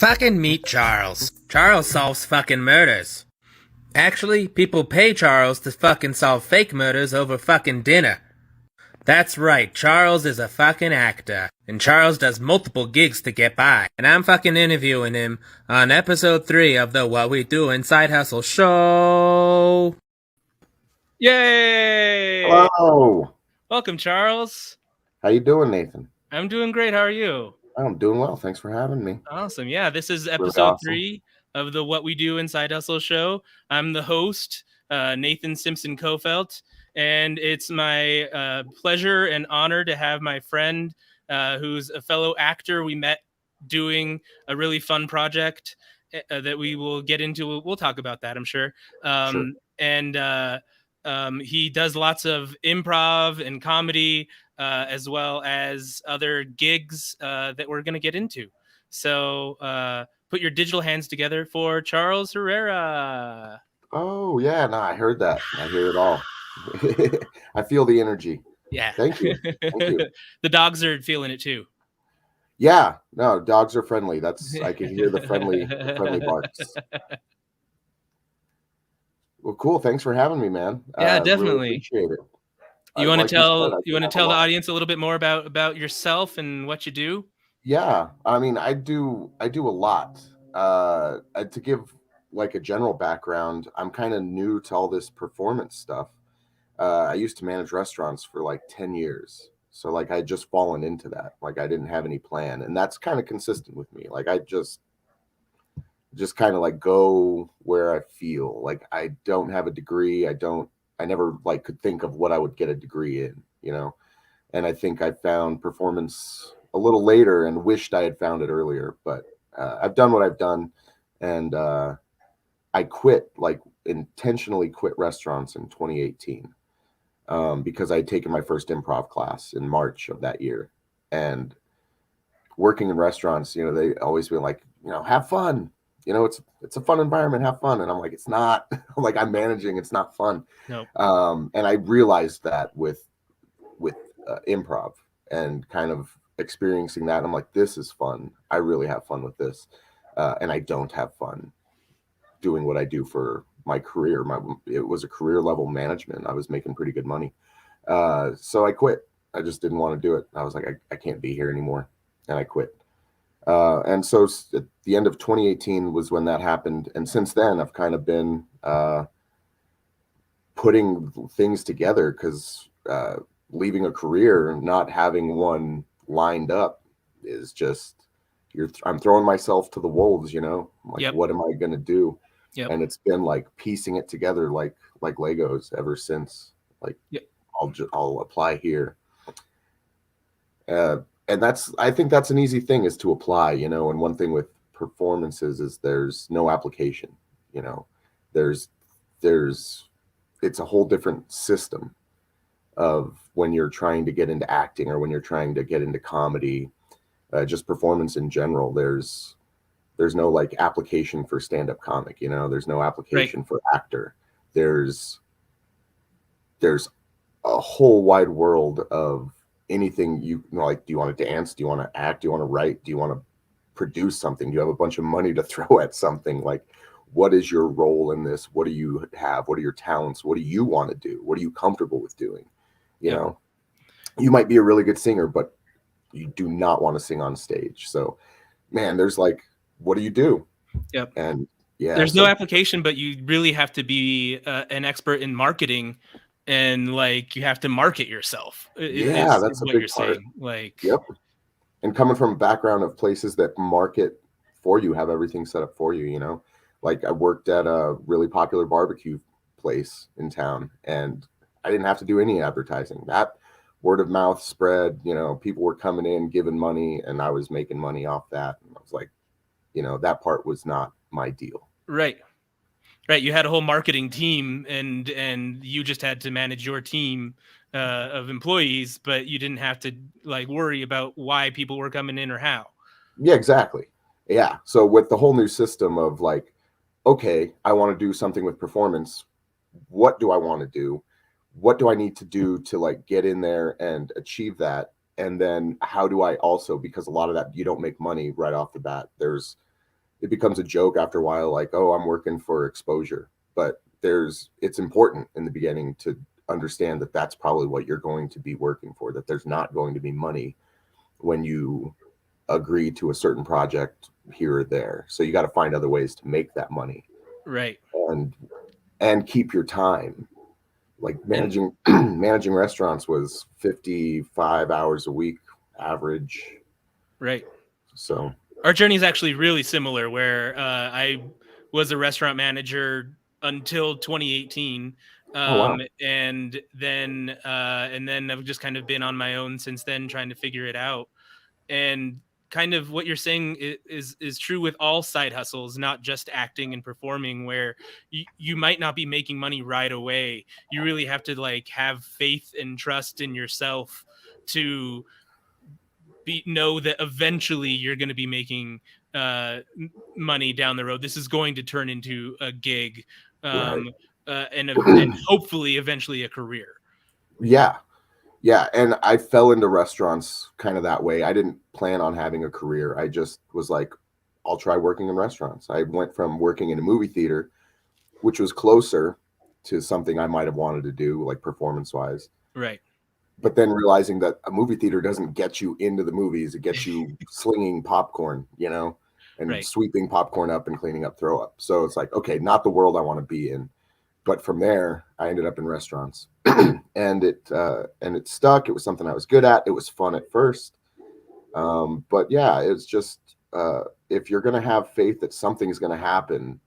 Fucking meet Charles. Charles solves fucking murders. Actually, people pay Charles to fucking solve fake murders over fucking dinner. That's right, Charles is a fucking actor. And Charles does multiple gigs to get by. And I'm fucking interviewing him on episode 3 of the What We Do Inside Hustle show. Yay! Hello. Welcome, Charles. How you doing, Nathan? I'm doing great. How are you? I'm doing well. Thanks for having me. Awesome. Yeah, this is Really episode awesome. 3 of the What We Do Inside Hustle show. I'm the host, Nathan Simpson Kofelt, and it's my pleasure and honor to have my friend who's a fellow actor. We met doing a really fun project that we will get into. We'll talk about that, I'm sure. Sure. And he does lots of improv and comedy, as well as other gigs that we're going to get into. So put your digital hands together for Charles Herrera. Oh, yeah. No, I heard that. I hear it all. I feel the energy. Yeah. Thank you. Thank you. The dogs are feeling it too. Yeah. No, dogs are friendly. I can hear the friendly barks. Well, cool. Thanks for having me, man. Yeah, definitely. Really appreciate it. You want to tell the audience a little bit more about yourself and what you do? Yeah, I mean, I do a lot. To give like a general background, I'm kind of new to all this performance stuff. I used to manage restaurants for like 10 years. So like I just fallen into that. Like I didn't have any plan, and that's kind of consistent with me. Like I just kind of like go where I feel. Like I don't have a degree. I never like could think of what I would get a degree in, you know. And I think I found performance a little later and wished I had found it earlier, but I've done what I've done. And I intentionally quit restaurants in 2018 because I had taken my first improv class in March of that year. And working in restaurants, you know, they always be like, you know, have fun. You know, it's a fun environment, have fun. And I'm like, it's not. Like I'm managing, it's not fun. No. And I realized that with improv and kind of experiencing that, I'm like, this is fun. I really have fun with this. And I don't have fun doing what I do for my career. It was a career level management. I was making pretty good money. So I quit. I just didn't want to do it. I was like, I can't be here anymore. And I quit. And so at the end of 2018 was when that happened. And since then, I've kind of been putting things together because leaving a career, not having one lined up is just, I'm throwing myself to the wolves, you know, like, Yep. What am I going to do? Yep. And it's been like piecing it together, like Legos ever since. Like, yep. I'll apply here. And I think that's an easy thing is to apply, you know, and one thing with performances is there's no application, you know, it's a whole different system of when you're trying to get into acting or when you're trying to get into comedy, just performance in general. There's no like application for stand-up comic, you know, there's no application for actor. There's a whole wide world of anything you know, like, do you want to dance? Do you want to act? Do you want to write? Do you want to produce something? Do you have a bunch of money to throw at something? Like, what is your role in this? What do you have? What are your talents? What do you want to do? What are you comfortable with doing? You know, you might be a really good singer, but you do not want to sing on stage. So, man, there's like, what do you do? Yep. And yeah, there's no application, but you really have to be an expert in marketing. And like you have to market yourself. Yeah, that's a big part. Saying. Like, yep. And coming from a background of places that market for you, have everything set up for you, you know, like I worked at a really popular barbecue place in town and I didn't have to do any advertising. That word of mouth spread, you know, people were coming in, giving money, and I was making money off that. And I was like, you know, that part was not my deal. Right. You had a whole marketing team and you just had to manage your team of employees, but you didn't have to like worry about why people were coming in or how. Yeah, exactly. Yeah. So with the whole new system of like, okay, I want to do something with performance. What do I want to do? What do I need to do to like get in there and achieve that? And then how do I also, because a lot of that, you don't make money right off the bat. There's it becomes a joke after a while, like, oh, I'm working for exposure. But it's important in the beginning to understand that that's probably what you're going to be working for, that there's not going to be money when you agree to a certain project here or there. So you got to find other ways to make that money Right. and keep your time. Like And managing restaurants was 55 hours a week average. right. So Our journey is actually really similar, where I was a restaurant manager until 2018. oh wow. And then I've just kind of been on my own since then, trying to figure it out. And kind of what you're saying is true with all side hustles, not just acting and performing, where you might not be making money right away. You really have to like have faith and trust in yourself to know that eventually you're going to be making money down the road. This is going to turn into a gig, Right. and hopefully eventually a career. Yeah. Yeah, and I fell into restaurants kind of that way. I didn't plan on having a career. I just was like, I'll try working in restaurants. I went from working in a movie theater, which was closer to something I might have wanted to do, like performance-wise. Right. But then realizing that a movie theater doesn't get you into the movies, it gets you slinging popcorn, and Right. sweeping popcorn up and cleaning up throw up. So it's like, okay, not the world I want to be in. But from there, I ended up in restaurants, and it stuck. It was something I was good at. It was fun at first, but yeah, it's just if you're gonna have faith that something is gonna happen,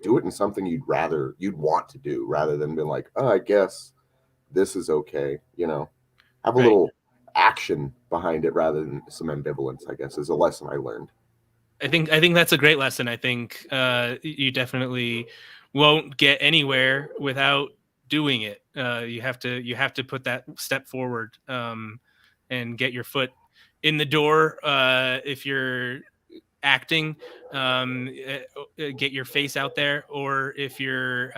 do it in something you'd want to do, rather than being like, oh, I guess this is okay. Have a Right. little action behind it rather than some ambivalence. I guess is a lesson I learned. I think that's a great lesson. I think you definitely won't get anywhere without doing it. You have to put that step forward, and get your foot in the door. If you're acting, get your face out there, or if you're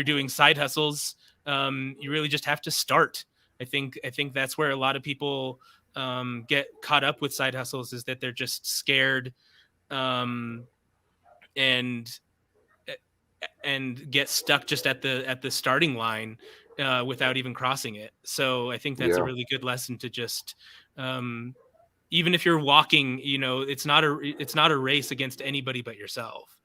doing side hustles, you really just have to start. I think that's where a lot of people get caught up with side hustles, is that they're just scared, um, and get stuck just at the starting line, without even crossing it. So I think that's a Yeah. really good lesson to just, even if you're walking, it's not a race against anybody but yourself.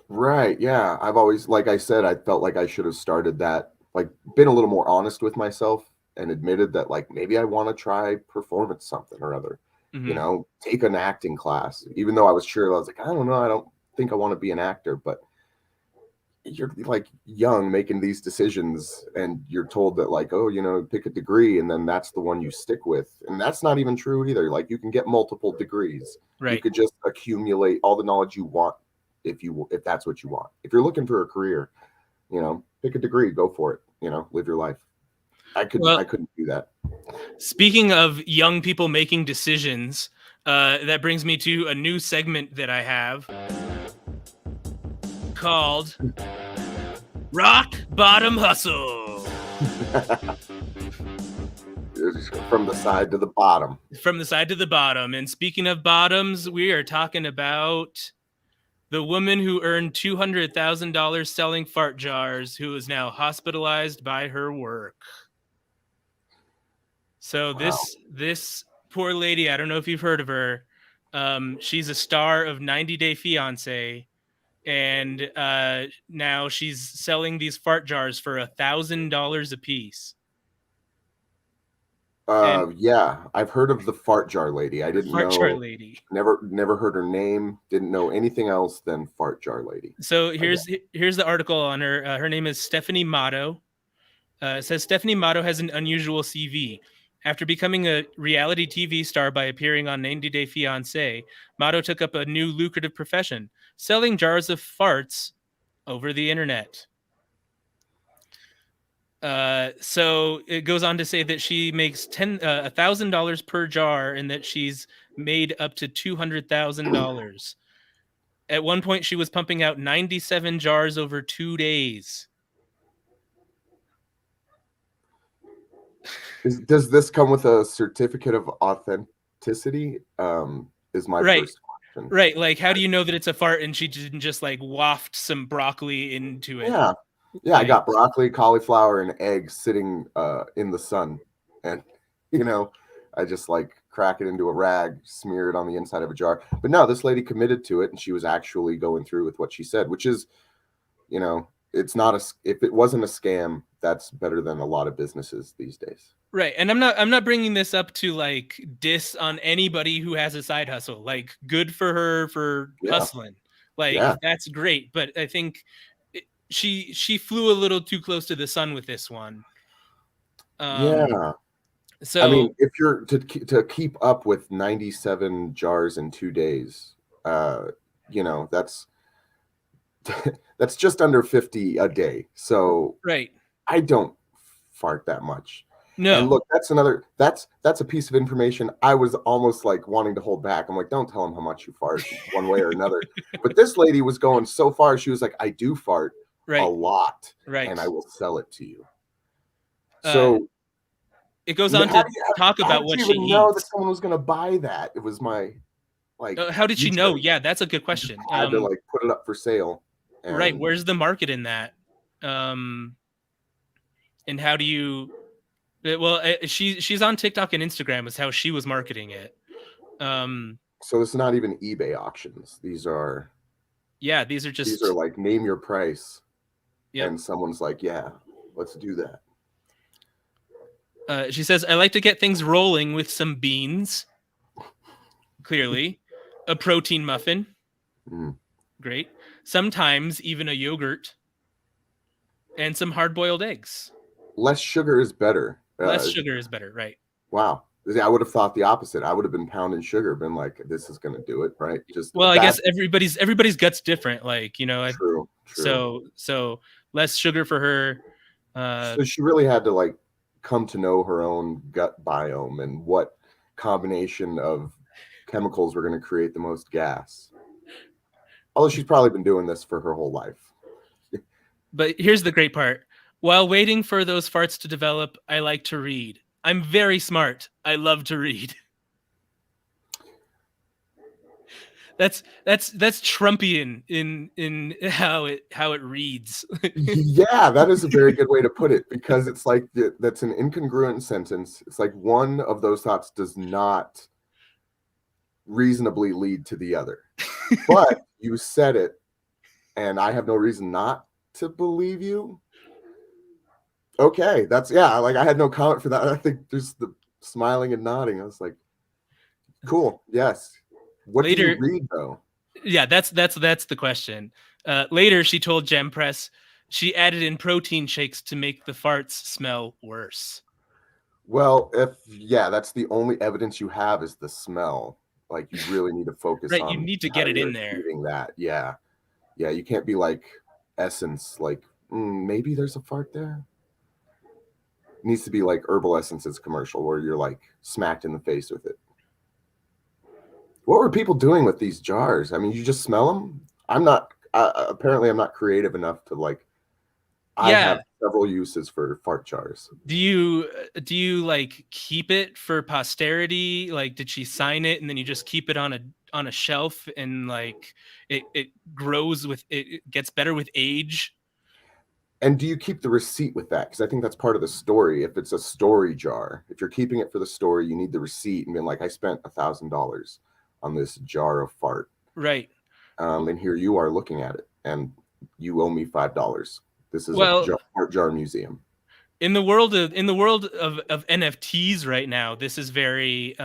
Right. Yeah. I've always, like I said, I felt like I should have started that, like, been a little more honest with myself and admitted that, like, maybe I want to try performance something or other, Mm-hmm. take an acting class, even though I was sure I was like, I don't know, I don't think I want to be an actor, but you're like young making these decisions and you're told that, like, oh, pick a degree and then that's the one you stick with. And that's not even true either. Like, you can get multiple degrees. You Right. could just accumulate all the knowledge you want if that's what you want. If you're looking for a career, pick a degree, go for it, live your life. I Well, couldn't do that. speaking of young people making decisions, that brings me to a new segment that I have called Rock Bottom Hustle. From the side to the bottom. From the side to the bottom. And speaking of bottoms, we are talking about the woman who earned $200,000 selling fart jars, who is now hospitalized by her work. So Wow. this poor lady, I don't know if you've heard of her. She's a star of 90 Day Fiance, and now she's selling these fart jars for $1,000 a piece. And Yeah, I've heard of the fart jar lady. I the didn't fart jar know. lady. Never heard her name. Didn't know anything else than fart jar lady. So here's the article on her. Her name is Stephanie Motto. It says Stephanie Motto has an unusual CV. After becoming a reality TV star by appearing on 90 Day Fiancé, Motto took up a new lucrative profession, selling jars of farts over the internet. So it goes on to say that she makes $1,000 per jar, and that she's made up to $200,000. At one point, she was pumping out 97 jars over 2 days. Does this come with a certificate of authenticity? Is my Right. first. reaction. Right. Like, how do you know that it's a fart and she didn't just like waft some broccoli into it? Yeah. Yeah, Like, I got broccoli, cauliflower, and eggs sitting in the sun. And, I just like crack it into a rag, smear it on the inside of a jar. But no, this lady committed to it and she was actually going through with what she said, which is, it's not if it wasn't a scam, that's better than a lot of businesses these days. right. And I'm not bringing this up to like diss on anybody who has a side hustle. Like, good for her for hustling. Like, that's great. But I think she flew a little too close to the sun with this one. Yeah. So I mean, if you're to keep up with 97 jars in 2 days, that's that's just under 50 a day. So right. I don't fart that much. No. And look, that's a piece of information I was almost like wanting to hold back. I'm like, don't tell him how much you fart one way or another. But this lady was going so far. She was like, I do fart a lot, and I will sell it to you. So it goes on to talk about what she eats. Know that someone was going to buy that? It was my how did she know? Yeah, that's a good question. I had to like put it up for sale. Right. Where's the market in that? And how do you? Well, she's on TikTok and Instagram is how she was marketing it. So it's not even eBay auctions. These are like name your price. Yep. And someone's like, yeah, let's do that. She says, I like to get things rolling with some beans. Clearly, a protein muffin. Great. Sometimes even a yogurt and some hard-boiled eggs. Less sugar is better. Less sugar is better, right? Wow. I would have thought the opposite. I would have been pounding sugar, been like, this is going to do it, right? I guess everybody's gut's different. Like, True. So less sugar for her. So she really had to like come to know her own gut biome and what combination of chemicals were going to create the most gas. Although she's probably been doing this for her whole life. But here's the great part. While waiting for those farts to develop, I like to read. I'm very smart. I love to read. That's Trumpian in how it reads. Yeah, that is a very good way to put it, because it's like that's an incongruent sentence. It's like one of those thoughts does not reasonably lead to the other. But you said it, and I have no reason not to believe you. Okay, like I had no comment for that. I think there's the smiling and nodding. I was like, cool, yes. What do you read though? Yeah, that's the question. Later, she told Gem Press she added in protein shakes to make the farts smell worse. Well, that's the only evidence you have is the smell. Like, you really need to focus on. Right, you need to get it in there. That, yeah, you can't be like Essence. Like, maybe there's a fart there. It needs to be like Herbal Essences commercial where you're like smacked in the face with it. What were people doing with these jars? I mean, you just smell them? Apparently I'm not creative enough to like, I have several uses for fart jars. Do you like keep it for posterity? Like, did she sign it and then you just keep it on a shelf and like it grows it gets better with age? And do you keep the receipt with that? Because I think that's part of the story. If it's a story jar, if you're keeping it for the story, you need the receipt and being like, I spent $1,000 on this jar of fart. Right. And here you are looking at it, and you owe me $5. This is a fart jar museum. In the world of NFTs right now, this is very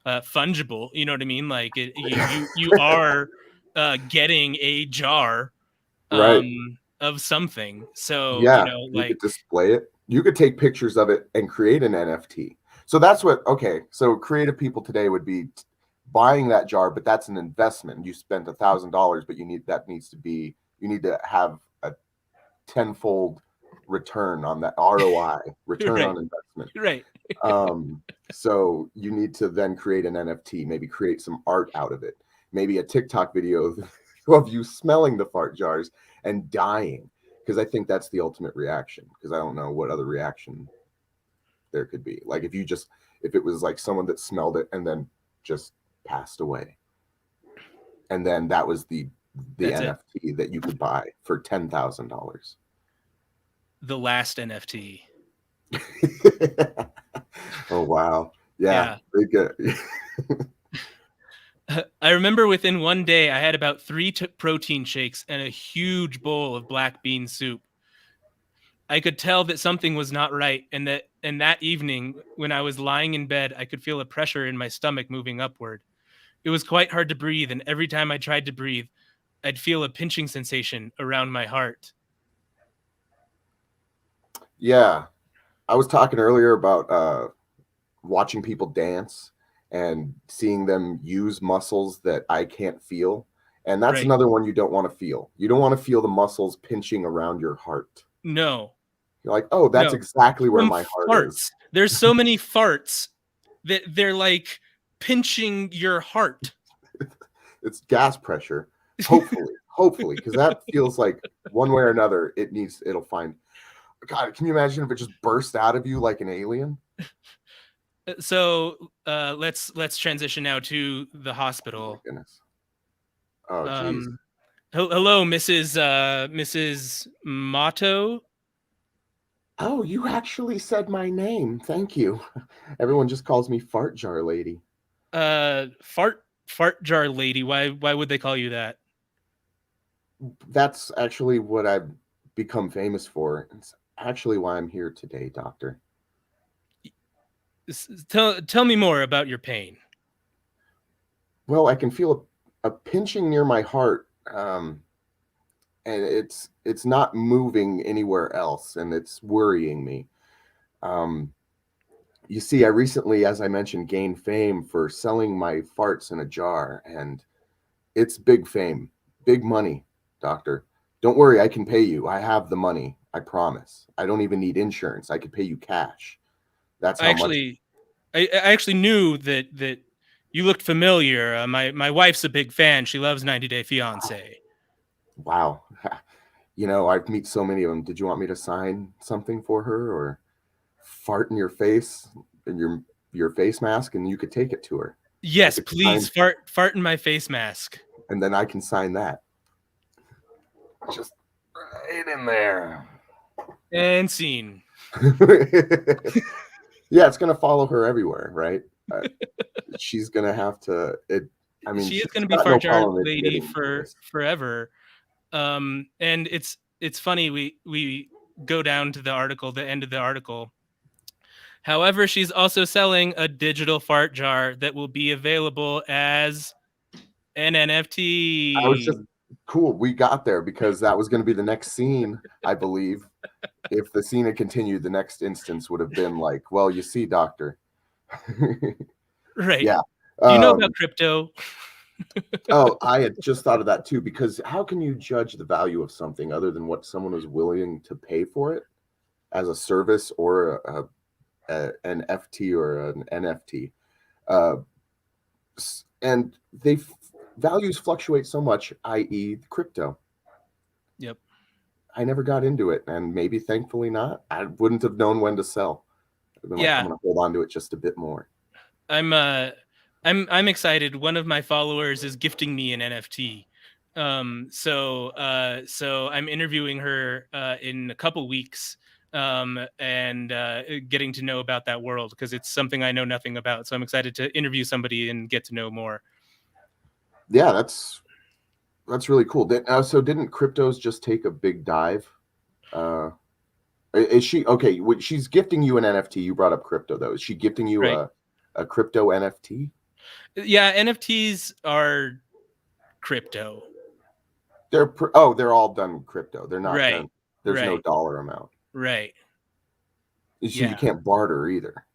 fungible. You know what I mean? Like you are getting a jar. Right. Of something. So you could display it. You could take pictures of it and create an NFT. So that's so creative people today would be buying that jar, but that's an investment. You spent $1,000, but you need to have a 10-fold return on that ROI, return on investment. Right. So you need to then create an NFT, maybe create some art out of it, maybe a TikTok video of you smelling the fart jars and dying, because I think that's the ultimate reaction, because I don't know what other reaction there could be. Like if it was like someone that smelled it and then just passed away. and then that was the That's it. NFT that you could buy for $10,000. The last NFT. Oh wow, yeah. They get I remember within one day, I had about 3 protein shakes and a huge bowl of black bean soup. I could tell that something was not right, and that evening, when I was lying in bed, I could feel a pressure in my stomach moving upward. It was quite hard to breathe, and every time I tried to breathe, I'd feel a pinching sensation around my heart. Yeah, I was talking earlier about watching people dance and seeing them use muscles that I can't feel. And that's Right. another one you don't want to feel. You don't want to feel the muscles pinching around your heart. No. You're like, oh, that's No. exactly where From my heart farts. is. There's so many farts that they're like pinching your heart. It's gas pressure. Hopefully, because that feels like one way or another, it'll find. God, can you imagine if it just burst out of you like an alien? So let's transition now to the Oh my hospital. goodness. Oh geez. Hello, Mrs. Motto. Oh, you actually said my name. Thank you. Everyone just calls me Fart Jar Lady. Fart jar lady. Why would they call you that? That's actually what I've become famous for. It's actually why I'm here today, doctor. Tell me more about your pain. Well, I can feel a pinching near my heart, and it's not moving anywhere else, and it's worrying me. You see, I recently, as I mentioned, gained fame for selling my farts in a jar, and it's big fame, big money, doctor. Don't worry, I can pay you. I have the money. I promise. I don't even need insurance. I could pay you cash. That's how much. I actually knew that you looked familiar. My wife's a big fan. She loves 90 Day Fiance. Wow. You know, I've met so many of them. Did you want me to sign something for her or fart in your face in your face mask and you could take it to her? Yes, please fart in my face mask. And then I can sign that. Just right in there. And scene. Yeah, it's gonna follow her everywhere, right? She's gonna have to. I mean, she is she's going to be got fart no jar problem lady admitting for this. forever. And it's funny. We go down to the article, the end of the article. However, she's also selling a digital fart jar that will be available as an NFT. I was just cool. We got there because that was going to be the next scene, I believe. If the scene had continued, the next instance would have been like, well, you see, doctor. Right. Yeah. Do you know about crypto? Oh, I had just thought of that too, because how can you judge the value of something other than what someone is willing to pay for it as a service or an FT or an NFT? And values fluctuate so much, i.e., crypto. Yep. I never got into it, and maybe thankfully not. I wouldn't have known when to sell. I've been like, I'm gonna hold on to it just a bit more. I'm excited. One of my followers is gifting me an NFT. So I'm interviewing her in a couple weeks and getting to know about that world because it's something I know nothing about. So I'm excited to interview somebody and get to know more. Yeah, that's really cool. So didn't cryptos just take a big dive? Is she okay? She's gifting you an NFT. You brought up crypto though. Is she gifting you a crypto NFT? Yeah, NFTs are crypto. They're all done crypto. They're not done. There's no dollar amount. Right. So you can't barter either.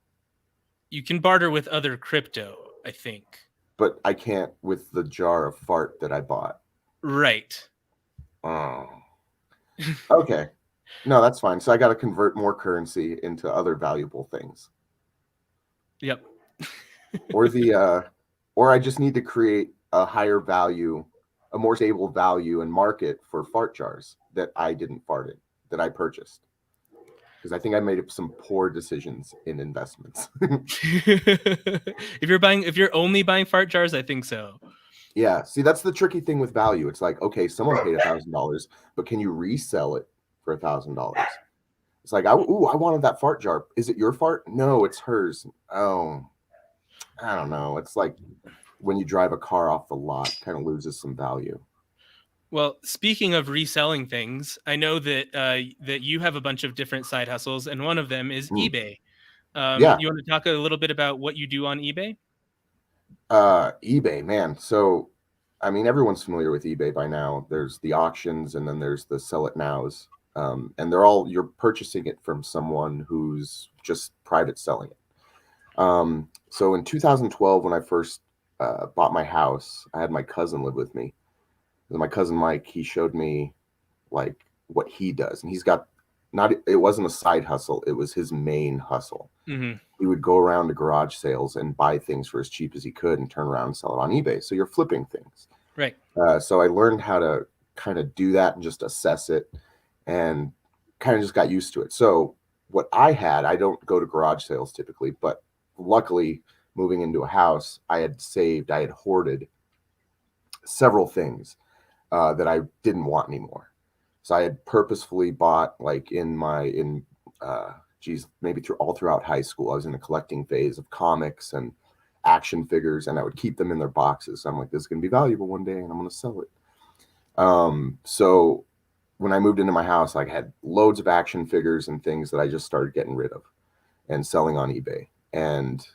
You can barter with other crypto, I think. But I can't with the jar of fart that I bought. Right. Oh. Okay. No, that's fine. So I got to convert more currency into other valuable things. Yep. Or I just need to create a higher value, a more stable value and market for fart jars that I didn't fart in, that I purchased. Because I think I made some poor decisions in investments. If you're only buying fart jars, I think so. Yeah, see, that's the tricky thing with value. It's like, okay, someone paid $1,000, but can you resell it for $1,000? It's like, I wanted that fart jar. Is it your fart? No, it's hers. Oh, I don't know. It's like when you drive a car off the lot, kind of loses some value. Well, speaking of reselling things, I know that that you have a bunch of different side hustles, and one of them is eBay. Yeah, You want to talk a little bit about what you do on eBay? eBay, man. So, I mean, everyone's familiar with eBay by now. There's the auctions, and then there's the sell it nows, and you're purchasing it from someone who's just private selling it. So in 2012, when I first bought my house, I had my cousin live with me. And my cousin Mike, he showed me like what he does, and he's got not. It wasn't a side hustle; it was his main hustle. Mm-hmm. He would go around to garage sales and buy things for as cheap as he could, and turn around and sell it on eBay. So you're flipping things. Right. So I learned how to kind of do that and just assess it, and kind of just got used to it. So what I don't go to garage sales typically, but luckily moving into a house, I had hoarded several things that I didn't want anymore. So I had purposefully bought like maybe throughout high school, I was in a collecting phase of comics and action figures, and I would keep them in their boxes. So I'm like, this is going to be valuable one day, and I'm going to sell it. So when I moved into my house, I had loads of action figures and things that I just started getting rid of and selling on eBay. And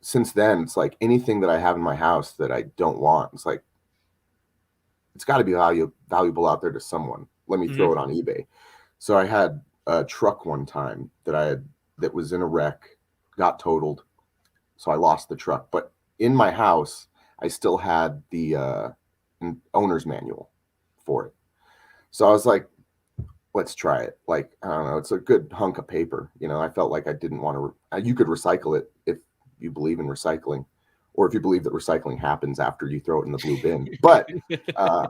since then, it's like anything that I have in my house that I don't want, it's like, it's got to be valuable out there to someone. Let me throw it on eBay. So I had a truck one time that was in a wreck, got totaled. So I lost the truck. But in my house, I still had the owner's manual for it. So I was like, let's try it. Like, I don't know, it's a good hunk of paper. I felt like I didn't want to. You could recycle it if you believe in recycling, or if you believe that recycling happens after you throw it in the blue bin. But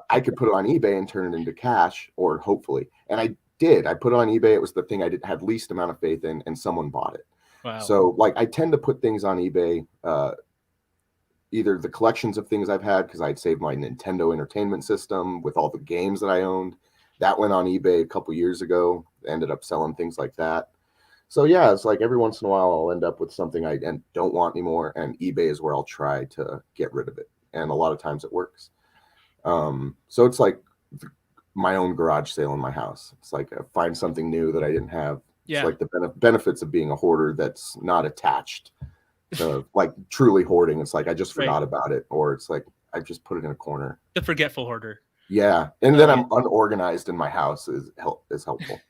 I could put it on eBay and turn it into cash, or hopefully. And I did. I put it on eBay. It was the thing I had least amount of faith in, and someone bought it. Wow. So like I tend to put things on eBay, either the collections of things I've had, because I'd saved my Nintendo Entertainment System with all the games that I owned. That went on eBay a couple years ago. Ended up selling things like that. So yeah, it's like every once in a while I'll end up with something I don't want anymore, and eBay is where I'll try to get rid of it. And a lot of times it works. So it's like my own garage sale in my house. It's like I find something new that I didn't have. Yeah. It's like the benefits of being a hoarder that's not attached to like truly hoarding. It's like I just forgot about it, or it's like I just put it in a corner. The forgetful hoarder. Yeah, and then I'm unorganized in my house is helpful.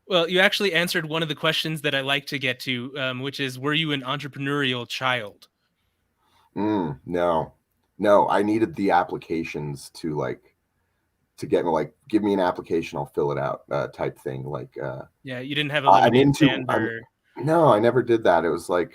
Well, you actually answered one of the questions that I like to get to, which is, were you an entrepreneurial child? No. I needed the applications to get me, like, give me an application, I'll fill it out, type thing. Like, yeah, you didn't have a lemonade stand or... No, I never did that. It was like,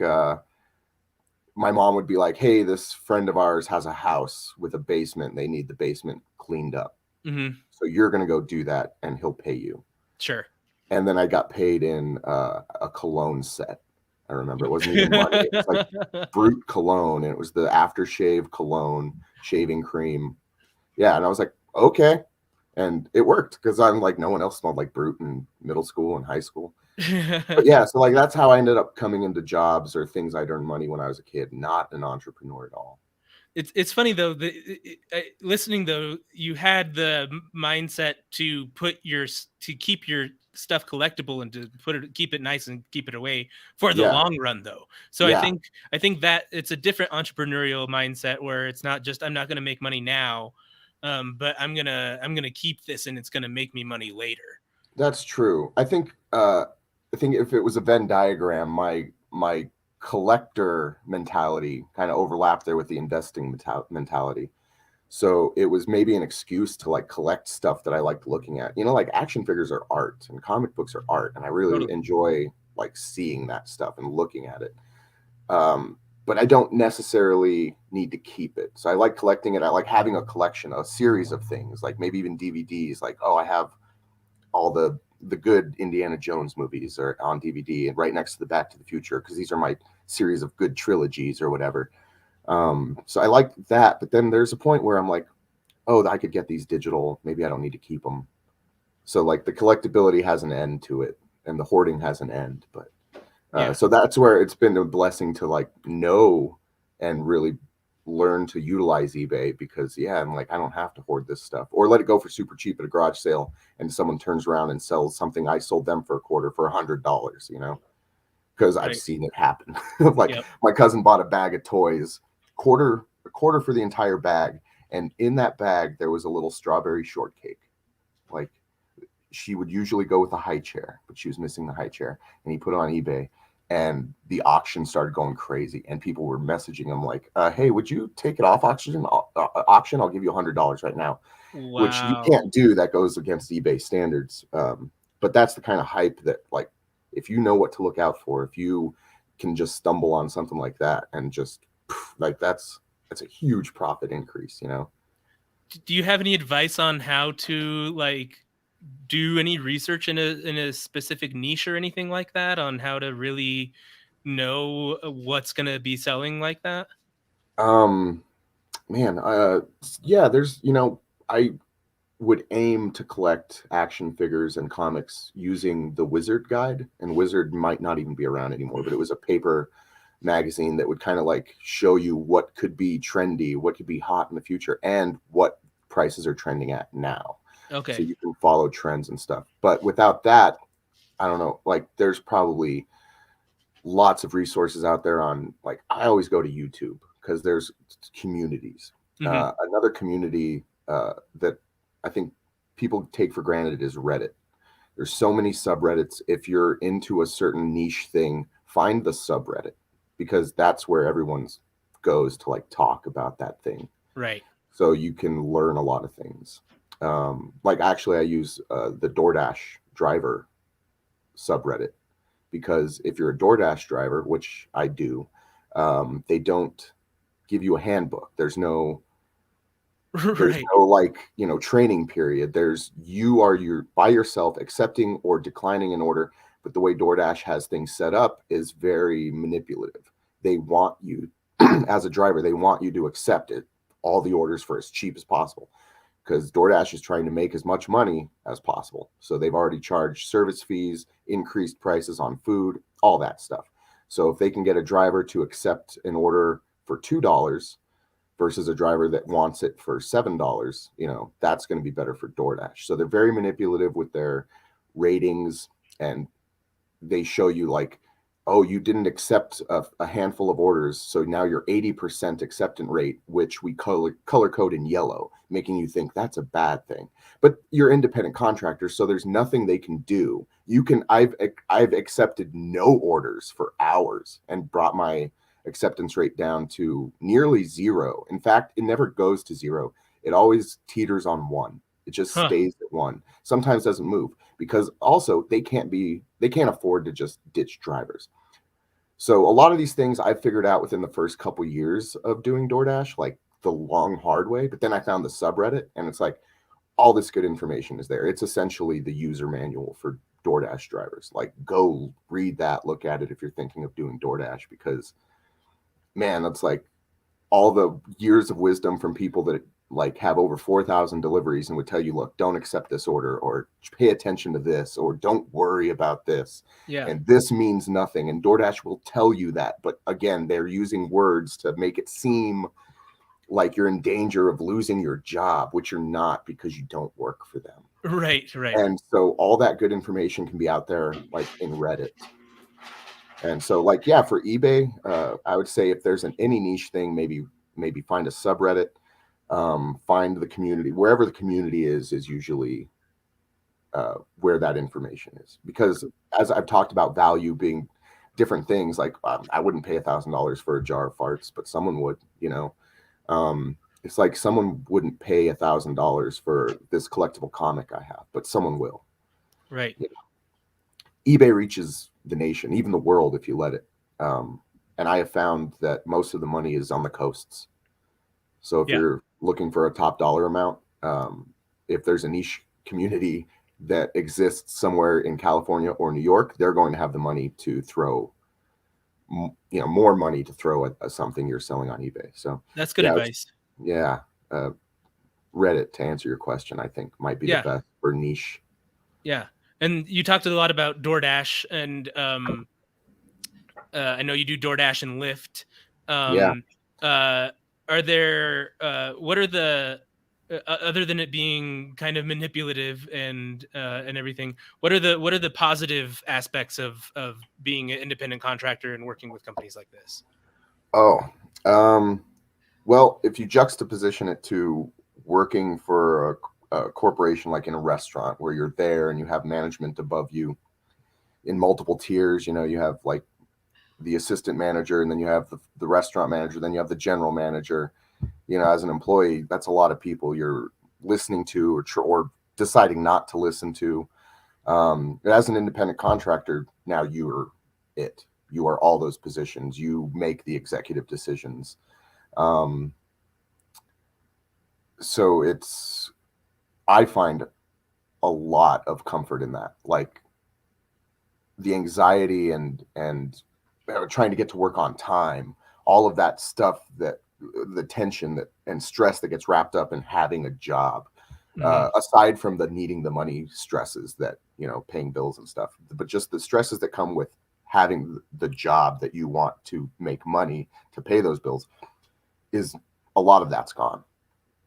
my mom would be like, hey, this friend of ours has a house with a basement. They need the basement cleaned up. Mm-hmm. So you're going to go do that, and he'll pay you. Sure. And then I got paid in a cologne set. I remember it wasn't even money. It was like Brute cologne, and it was the aftershave cologne, shaving cream. Yeah, and I was like, okay. And it worked because I'm like, no one else smelled like Brute in middle school and high school. But yeah, so like that's how I ended up coming into jobs or things I'd earned money when I was a kid, not an entrepreneur at all. It's funny though, listening though, you had the mindset to keep your stuff collectible and to keep it nice and keep it away for the long run though. So yeah. I think that it's a different entrepreneurial mindset where it's not just, I'm not going to make money now, but I'm gonna keep this and it's going to make me money later. That's true. I think if it was a Venn diagram, my collector mentality kind of overlapped there with the investing mentality. So it was maybe an excuse to like collect stuff that I liked looking at. Like action figures are art and comic books are art, and I really enjoy like seeing that stuff and looking at it. But I don't necessarily need to keep it. So I like collecting it. I like having a collection, a series of things, like maybe even DVDs. Like, oh, I have all the good Indiana Jones movies are on DVD, and right next to the Back to the Future, because these are my series of good trilogies or whatever. So I like that, but then there's a point where I'm like, oh, I could get these digital. Maybe I don't need to keep them. So like the collectability has an end to it, and the hoarding has an end. But Yeah. so that's where it's been a blessing to like know and really learn to utilize eBay, because I'm like, I don't have to hoard this stuff or let it go for super cheap at a garage sale, and someone turns around and sells something I sold them for a quarter for $100, because I've Right. seen it happen. Like Yep. my cousin bought a bag of toys, a quarter for the entire bag, and in that bag there was a little strawberry shortcake. Like she would usually go with a high chair, but she was missing the high chair, and he put it on eBay. And the auction started going crazy, and people were messaging him like, "Hey, would you take it off auction? Auction, I'll give you $100 right now," which you Wow. can't do. That goes against eBay standards. But that's the kind of hype that, like, if you know what to look out for, if you can just stumble on something like that and just like that's a huge profit increase. Do you have any advice on how to like do any research in a specific niche or anything like that, on how to really know what's going to be selling like that? Um, man, yeah, I would aim to collect action figures and comics using the Wizard Guide, and Wizard might not even be around anymore, but it was a paper magazine that would kind of like show you what could be trendy, what could be hot in the future, and what prices are trending at now. So Okay. you can follow trends and stuff. But without that, I don't know, like there's probably lots of resources out there on, like, I always go to YouTube because there's communities. Hmm. Another community that I think people take for granted is Reddit. There's so many subreddits. If you're into a certain niche thing, find the subreddit, because that's where everyone's goes to like talk about that thing. Right. So you can learn a lot of things. Like actually, I use the DoorDash driver subreddit, because if you're a DoorDash driver, which I do, they don't give you a handbook. There's Right. no like, training period. You are by yourself accepting or declining an order. But the way DoorDash has things set up is very manipulative. They want you as a driver, they want you to accept all the orders for as cheap as possible, because DoorDash is trying to make as much money as possible. So they've already charged service fees, increased prices on food, all that stuff. So if they can get a driver to accept an order for $2 versus a driver that wants it for $7, that's going to be better for DoorDash. So they're very manipulative with their ratings, and they show you like, oh, you didn't accept a handful of orders, so now you're 80% acceptance rate, which we color code in yellow, making you think that's a bad thing. But you're independent contractors, so there's nothing they can do. I've accepted no orders for hours and brought my acceptance rate down to nearly zero. In fact, it never goes to zero. It always teeters on one. It just Huh. stays at one. Sometimes doesn't move, because also they can't afford to just ditch drivers. So a lot of these things I figured out within the first couple years of doing DoorDash, like the long hard way. But then I found the subreddit, and it's like all this good information is there. It's essentially the user manual for DoorDash drivers. Like, go read that, look at it if you're thinking of doing DoorDash, because man, that's like all the years of wisdom from people that like have over 4,000 deliveries and would tell you, look, don't accept this order, or pay attention to this, or don't worry about this. Yeah. And this means nothing. And DoorDash will tell you that. But again, they're using words to make it seem like you're in danger of losing your job, which you're not, because you don't work for them. Right. Right. And so all that good information can be out there, like in Reddit. And so, like, yeah, for eBay, I would say if there's any niche thing, maybe find a subreddit, find the community. Wherever the community is usually where that information is. Because as I've talked about value being different things, like I wouldn't pay $1,000 for a jar of farts, but someone would. It's like someone wouldn't pay $1,000 for this collectible comic I have, but someone will. Right. eBay reaches the nation, even the world, if you let it. And I have found that most of the money is on the coasts. So if Yeah. you're looking for a top dollar amount, if there's a niche community that exists somewhere in California or New York, they're going to have the money to throw more money to throw at something you're selling on eBay. So That's good advice. Yeah. Reddit, to answer your question, I think might be the best for niche. Yeah. And you talked a lot about DoorDash, and I know you do DoorDash and Lyft. Are there what are the other than it being kind of manipulative and everything, what are the positive aspects of being an independent contractor and working with companies like this? Well, if you juxtaposition it to working for a corporation, like in a restaurant where you're there and you have management above you in multiple tiers, you have like the assistant manager, and then you have the restaurant manager, then you have the general manager. As an employee, that's a lot of people you're listening to or deciding not to listen to. As an independent contractor, now you are all those positions. You make the executive decisions. So I find a lot of comfort in that, like the anxiety and trying to get to work on time, all of that stuff, that the tension and stress that gets wrapped up in having a job, aside from the needing the money stresses that, paying bills and stuff, but just the stresses that come with having the job that you want to make money to pay those bills, is a lot of that's gone.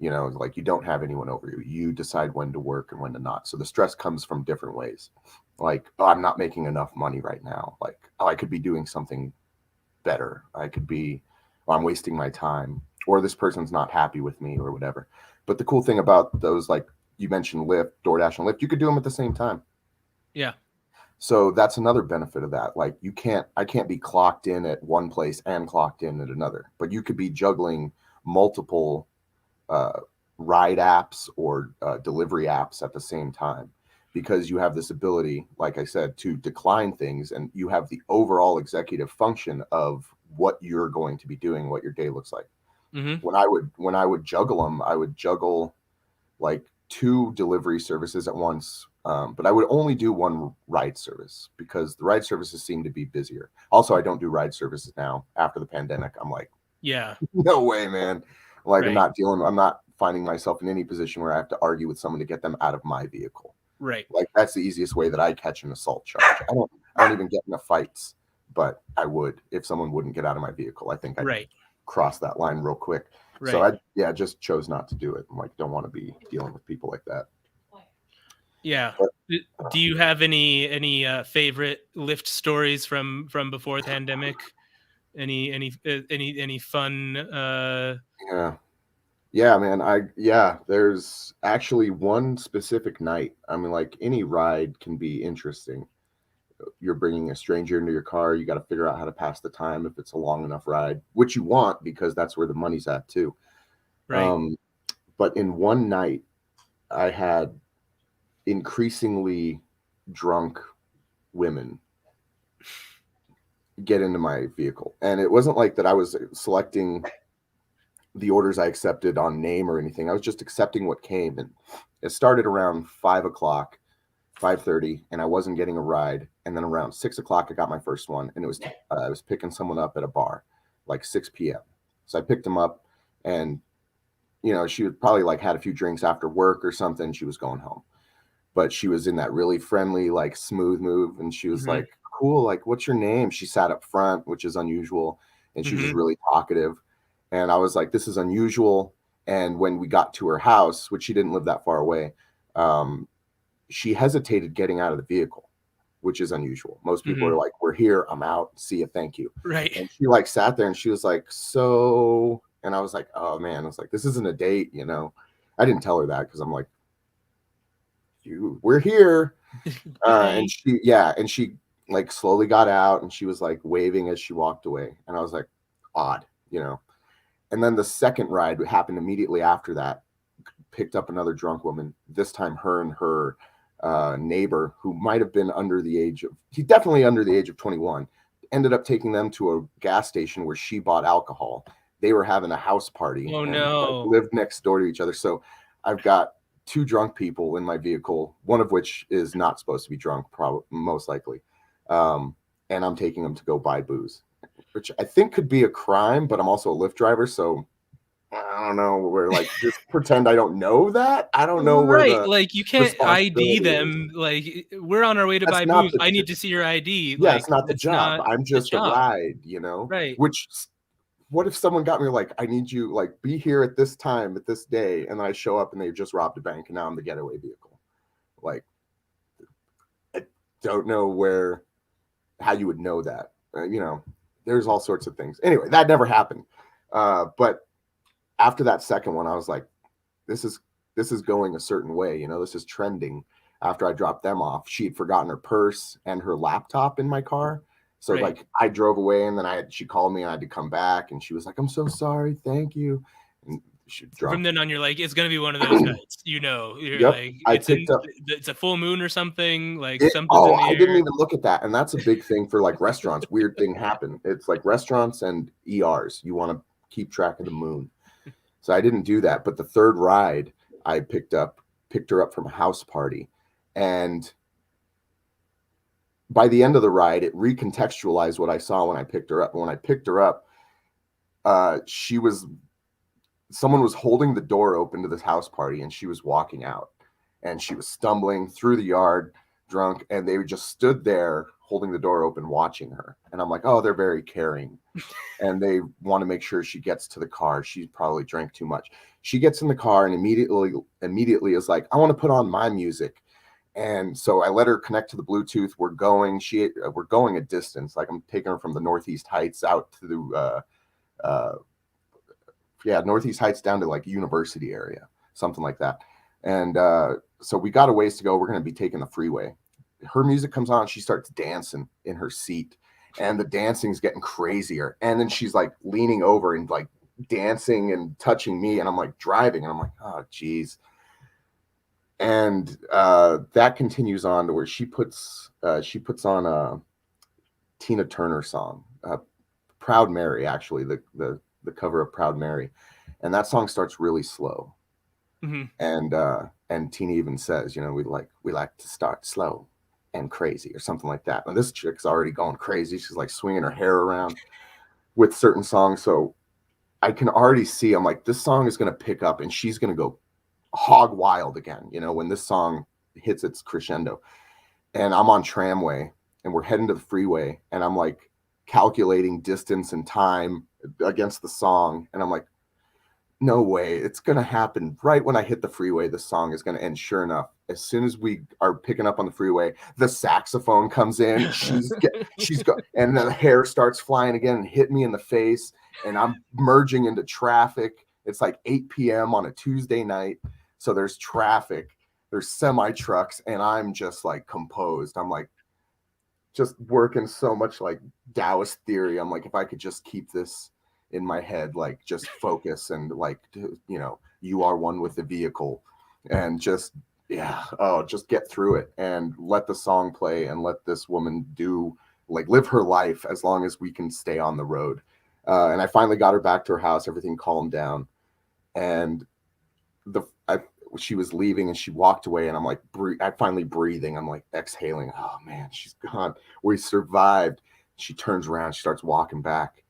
Like you don't have anyone over you. You decide when to work and when to not. So the stress comes from different ways. Like, oh, I'm not making enough money right now. Like, oh, I could be doing something better. I'm wasting my time, or this person's not happy with me, or whatever. But the cool thing about those, like you mentioned, Lyft, DoorDash and Lyft, you could do them at the same time. Yeah. So that's another benefit of that. Like I can't be clocked in at one place and clocked in at another, but you could be juggling multiple ride apps or delivery apps at the same time, because you have this ability, like I said, to decline things, and you have the overall executive function of what you're going to be doing, what your day looks like. Mm-hmm. When I would juggle them, I would juggle like 2 delivery services at once. But I would only do one ride service because the ride services seem to be busier. Also, I don't do ride services now after the pandemic. I'm like, no way, man. Like, right. I'm not finding myself in any position where I have to argue with someone to get them out of my vehicle. Right. Like, that's the easiest way that I catch an assault charge. I don't even get into fights, but I would if someone wouldn't get out of my vehicle. I think I'd cross that line real quick. Right. So I just chose not to do it. I'm like, don't want to be dealing with people like that. Yeah. But, do you have any favorite Lyft stories from before the pandemic? Any fun? Yeah, man. There's actually one specific night. I mean, like, any ride can be interesting. You're bringing a stranger into your car. You got to figure out how to pass the time if it's a long enough ride, which you want because that's where the money's at too. Right. But in one night, I had increasingly drunk women get into my vehicle, and it wasn't like that I was selecting the orders I accepted on name or anything. I was just accepting what came, and it started around 5:00, 5:30, and I wasn't getting a ride. And then around 6:00, I got my first one, and it was I was picking someone up at a bar, like 6 p.m. So I picked him up, and she would probably like had a few drinks after work or something. She was going home, but she was in that really friendly, like smooth move, and she was like, "Cool, like, what's your name?" She sat up front, which is unusual, and she was just really talkative. And I was like, this is unusual. And when we got to her house, which she didn't live that far away, she hesitated getting out of the vehicle, which is unusual. Most people are like, we're here, I'm out, see you, thank you. Right. And she like sat there and she was like, so, and I was like, oh man, I was like, this isn't a date, I didn't tell her that because I'm like, we're here. And she like slowly got out, and she was like waving as she walked away. And I was like, odd, And then the second ride happened immediately after that. Picked up another drunk woman. This time, her and her neighbor, who might have been he's definitely under the age of 21, ended up taking them to a gas station where she bought alcohol. They were having a house party. Oh, no. Like, lived next door to each other. So I've got 2 drunk people in my vehicle, one of which is not supposed to be drunk, most likely. And I'm taking them to go buy booze. which I think could be a crime, but I'm also a Lyft driver, so I don't know. We're like, just pretend I don't know that. I don't know where Right, the like you can't ID responsibility is. them. Like we're on our way to That's buy not booze. the I need to see your ID. yeah, Like it's not the it's job. not I'm the just a job. ride, you know? Right. Which, what if someone got me like, I need you, like, be here at this time, at this day, and then I show up and they just robbed a bank and now I'm the getaway vehicle. Like, I don't know how you would know that. You know, there's all sorts of things. Anyway, that never happened. But after that second one, I was like, this is going a certain way. You know, this is trending. After I dropped them off, she had forgotten her purse and her laptop in my car. So Right. like I drove away and then she called me and I had to come back and she was like, I'm so sorry. Thank you. And she From then on, you're like, it's gonna be one of those nights. You know, you're Yep, like, I picked up. it's a full moon or something. Like something's in Oh, the I air. didn't even look at that. And that's a big thing for like restaurants. Weird thing happened. It's like restaurants and ERs. You want to keep track of the moon. So I didn't do that. But the third ride I picked her up from a house party. And by the end of the ride, it recontextualized what I saw when I picked her up. And when I picked her up, someone was holding the door open to this house party and she was walking out and she was stumbling through the yard drunk and they just stood there holding the door open watching her. And I'm like, oh, they're very caring. And they want to make sure she gets to the car. She probably drank too much. She gets in the car and immediately is like, I want to put on my music. And so I let her connect to the Bluetooth. We're going a distance. Like I'm taking her from the Northeast Heights out to Northeast Heights down to like University area, something like that. And so we got a ways to go. We're going to be taking the freeway. Her music comes on. She starts dancing in her seat and the dancing's getting crazier. And then she's like leaning over and like dancing and touching me. And I'm like driving and I'm like, oh, geez. And that continues on to where she puts on a Tina Turner song, Proud Mary, actually, the cover of Proud Mary. And that song starts really slow. Mm-hmm. And Tina even says, you know, we like to start slow and crazy or something like that. And this chick's already going crazy. She's like swinging her hair around with certain songs. So I can already see, I'm like, this song is going to pick up and she's going to go hog wild again, you know, when this song hits its crescendo. And I'm on Tramway and we're heading to the freeway and I'm like calculating distance and time against the song. And I'm like, no way, it's going to happen right when I hit the freeway. The song is going to end. Sure enough, as soon as we are picking up on the freeway, the saxophone comes in. And the hair starts flying again and hit me in the face. And I'm merging into traffic. It's like 8 p.m. on a Tuesday night. So there's traffic, there's semi trucks, and I'm just like composed. I'm like just working so much like Taoist theory. I'm like, if I could just keep this in my head, like just focus and like, you know, you are one with the vehicle and just get through it and let the song play and let this woman live her life as long as we can stay on the road. And I finally got her back to her house. Everything calmed down. And she was leaving and she walked away and I'm like, I finally breathing. I'm like exhaling. Oh man, she's gone. We survived. She turns around. She starts walking back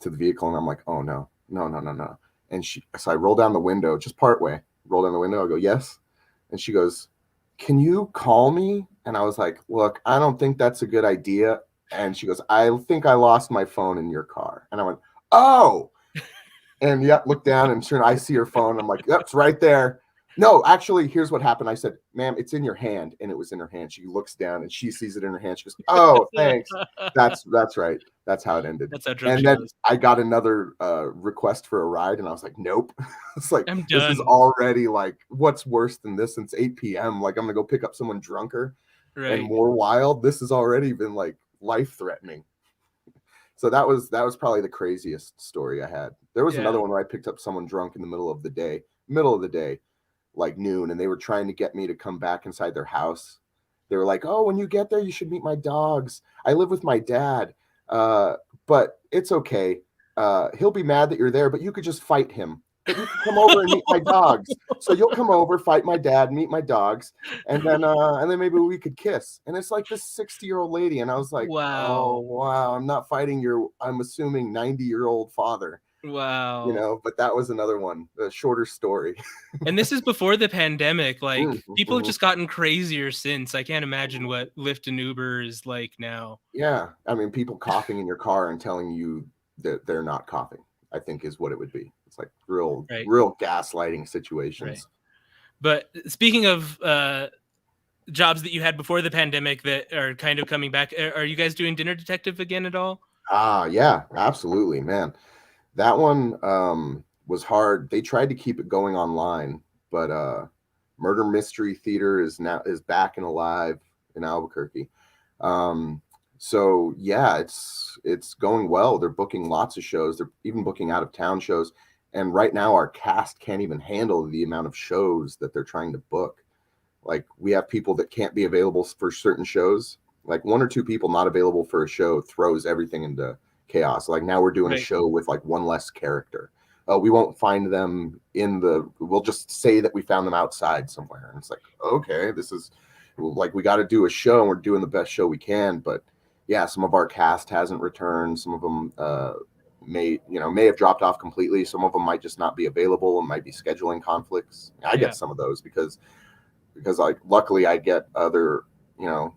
to the vehicle. And I'm like, oh no. And so I roll down the window, just part way, roll down the window. I go, yes. And she goes, can you call me? And I was like, look, I don't think that's a good idea. And she goes, I think I lost my phone in your car. And I went, oh. And look down and sure, I see her phone. I'm like, that's right there. No, actually, here's what happened. I said, ma'am, it's in your hand. And it was in her hand. She looks down and she sees it in her hand. She goes, oh, thanks. That's right. That's how it ended. That's how and then I got another request for a ride. And I was like, nope. It's like, this is already like, what's worse than this? Since 8 p.m. Like, I'm going to go pick up someone drunker and more wild. This has already been like life threatening. So that was probably the craziest story I had. There was another one where I picked up someone drunk in the middle of the day, like noon, and they were trying to get me to come back inside their house. They were like, oh, when you get there, you should meet my dogs. I live with my dad, but it's okay. He'll be mad that you're there, but you could just fight him. but you can come over and meet my dogs. So you'll come over, fight my dad, meet my dogs, and then maybe we could kiss. And it's like this 60-year-old lady, and I was like, oh Wow. wow, I'm not fighting your, I'm assuming 90-year-old father, Wow. But that was another one, a shorter story. And this is before the pandemic. Like people have Mhm. just gotten crazier since. I can't imagine what Lyft and Uber is like now. Yeah, I mean, people coughing in your car and telling you that they're not coughing, I think is what it would be. It's like real Right. gaslighting situations. Right. But speaking of jobs that you had before the pandemic that are kind of coming back, are you guys doing Dinner Detective again at all? Yeah, absolutely, man. That one was hard. They tried to keep it going online, but Murder Mystery Theater is back and alive in Albuquerque. So yeah, it's going well. They're booking lots of shows. They're even booking out of town shows. And right now our cast can't even handle the amount of shows that they're trying to book. Like we have people that can't be available for certain shows. Like one or two people not available for a show throws everything into chaos. Like now we're doing a Right. show with like one less character. We won't find them we'll just say that we found them outside somewhere. And it's like, okay, this is like, we got to do a show and we're doing the best show we can. But yeah, some of our cast hasn't returned. Some of them may have dropped off completely. Some of them might just not be available and might be scheduling conflicts. I get some of those because like luckily I get other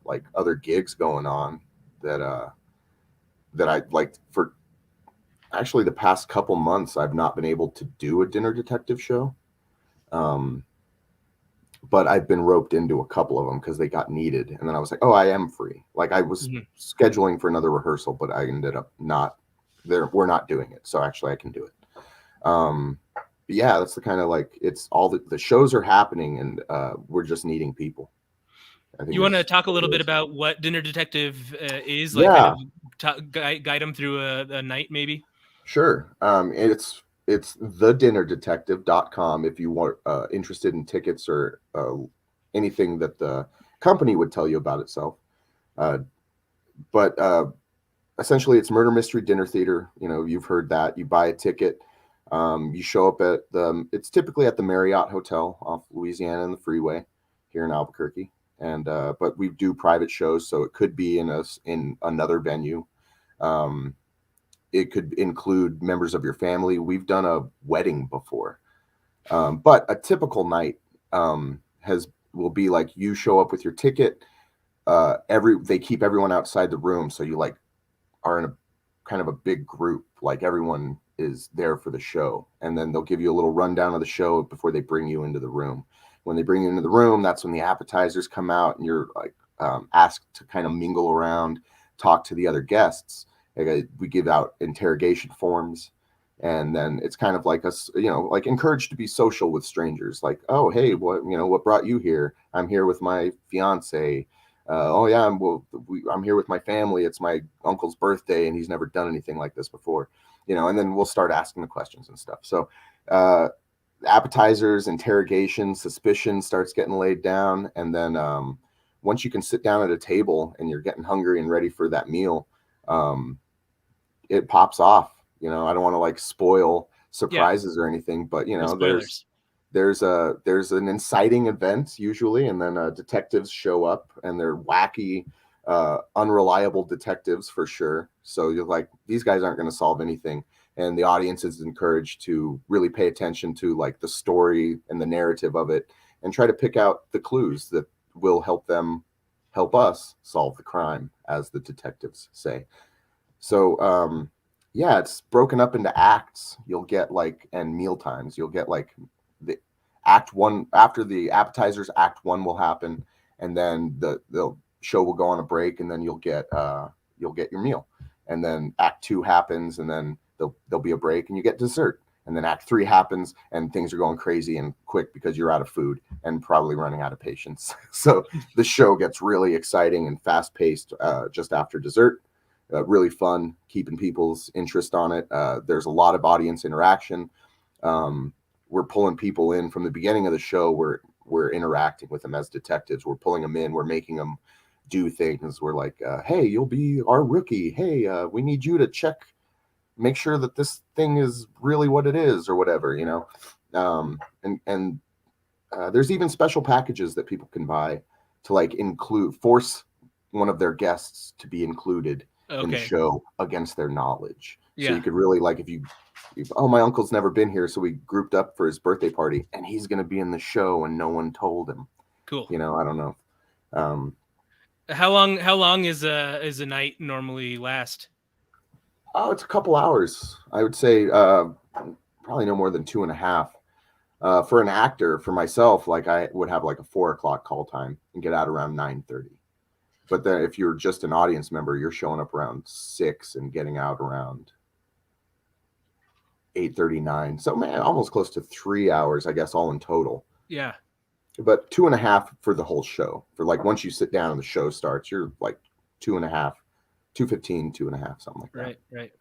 like other gigs going on that I like. For actually the past couple months I've not been able to do a Dinner Detective show, but I've been roped into a couple of them because they got needed, and then I was like, oh, I am free. Like I was scheduling for another rehearsal, but I ended up not there. We're not doing it, so actually I can do it. But yeah, that's the kind of like, it's all the shows are happening, and we're just needing people. You want to talk a little bit about what Dinner Detective is? Yeah. Like kind of guide them through a night, maybe? Sure. It's thedinnerdetective.com if you want interested in tickets or anything that the company would tell you about itself. But essentially it's murder mystery dinner theater. You've heard that. You buy a ticket. You show up at it's typically at the Marriott Hotel off Louisiana and the freeway here in Albuquerque. And but we do private shows, so it could be in another venue. It could include members of your family. We've done a wedding before, but a typical night will be like, you show up with your ticket. They keep everyone outside the room, so you like are in a kind of a big group. Like everyone is there for the show, and then they'll give you a little rundown of the show before they bring you into the room. When they bring you into the room, that's when the appetizers come out, and you're like asked to kind of mingle around, talk to the other guests. We give out interrogation forms, and then it's kind of like us, like encouraged to be social with strangers. Like, oh, hey, what brought you here? I'm here with my fiance. Oh yeah, I'm here with my family. It's my uncle's birthday, and he's never done anything like this before. And then we'll start asking the questions and stuff. So appetizers, interrogation, suspicion starts getting laid down, and then once you can sit down at a table and you're getting hungry and ready for that meal, it pops off. I don't want to like spoil surprises or anything, but there's an inciting event usually, and then detectives show up, and they're wacky, unreliable detectives for sure. So you're like, these guys aren't going to solve anything, and the audience is encouraged to really pay attention to like the story and the narrative of it, and try to pick out the clues that will help us solve the crime, as the detectives say. So yeah, it's broken up into acts. You'll get like, and meal times. You'll get like the act one, after the appetizers, act one will happen, and then the show will go on a break, and then you'll get your meal, and then act two happens, and then there'll be a break, and you get dessert, and then act three happens, and things are going crazy and quick because you're out of food and probably running out of patience. So the show gets really exciting and fast paced just after dessert. Really fun, keeping people's interest on it. There's a lot of audience interaction. We're pulling people in from the beginning of the show. We're interacting with them as detectives. We're pulling them in. We're making them do things. We're like, hey, you'll be our rookie. Hey, we need you to check make sure that this thing is really what it is or whatever, you know. And there's even special packages that people can buy to like force one of their guests to be included in the show against their knowledge. So you could really like if oh, my uncle's never been here, so we grouped up for his birthday party, and he's going to be in the show, and no one told him. Cool. You know, I don't know. How long is a night normally last? Oh, it's a couple hours. I would say probably no more than 2.5. For an actor, for myself, like I would have like a 4:00 call time and get out around 9:30. But then if you're just an audience member, you're showing up around 6 and getting out around 8:39. So man, almost close to 3 hours, I guess, all in total. Yeah. But 2.5 for the whole show. For like once you sit down and the show starts, you're like 2.5, 2:15, 2.5, something like that. Right.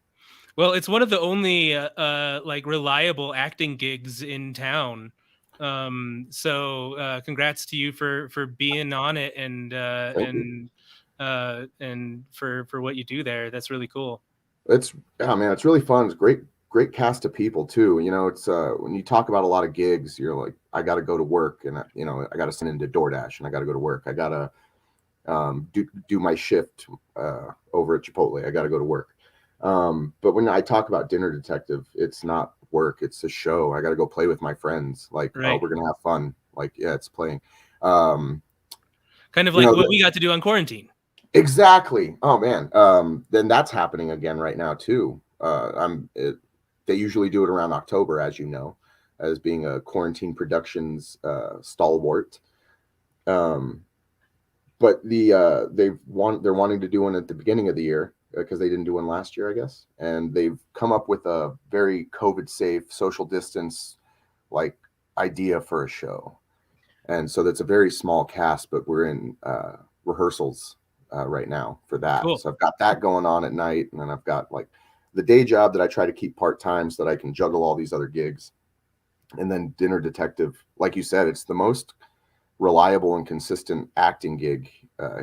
Well, it's one of the only like reliable acting gigs in town. So congrats to you for being on it and for what you do there. That's really cool. It's really fun. It's great cast of people too. You know, it's when you talk about a lot of gigs, you're like, I got to go to work, and you know, I got to send into DoorDash, and I got to go to work. I got to do my shift over at Chipotle. I got to go to work. But when I talk about Dinner Detective, it's not work. It's a show. I got to go play with my friends. Like, oh, we're gonna have fun. Like, yeah, it's playing. Kind of like what we got to do on quarantine. Exactly. Oh man. Then that's happening again right now too. They usually do it around October, as you know, as being a Quarantine Productions stalwart. But they're wanting to do one at the beginning of the year because they didn't do one last year, I guess. And they've come up with a very COVID safe, social distance like idea for a show. And so that's a very small cast, but we're in rehearsals right now for that. Cool. So I've got that going on at night, and then I've got like the day job that I try to keep part-time so that I can juggle all these other gigs. And then Dinner Detective, like you said, it's the most reliable and consistent acting gig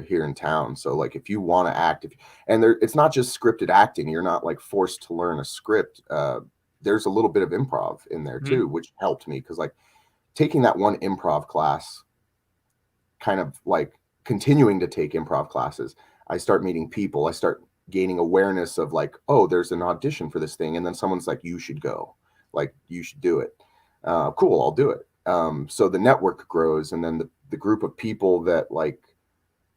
here in town. So like if you want to act, it's not just scripted acting, you're not like forced to learn a script. There's a little bit of improv in there too, which helped me because like taking that one improv class, kind of like continuing to take improv classes, I start meeting people, I start gaining awareness of like, oh, there's an audition for this thing, and then someone's like, you should go, like you should do it. Cool, I'll do it. So the network grows, and then the group of people that like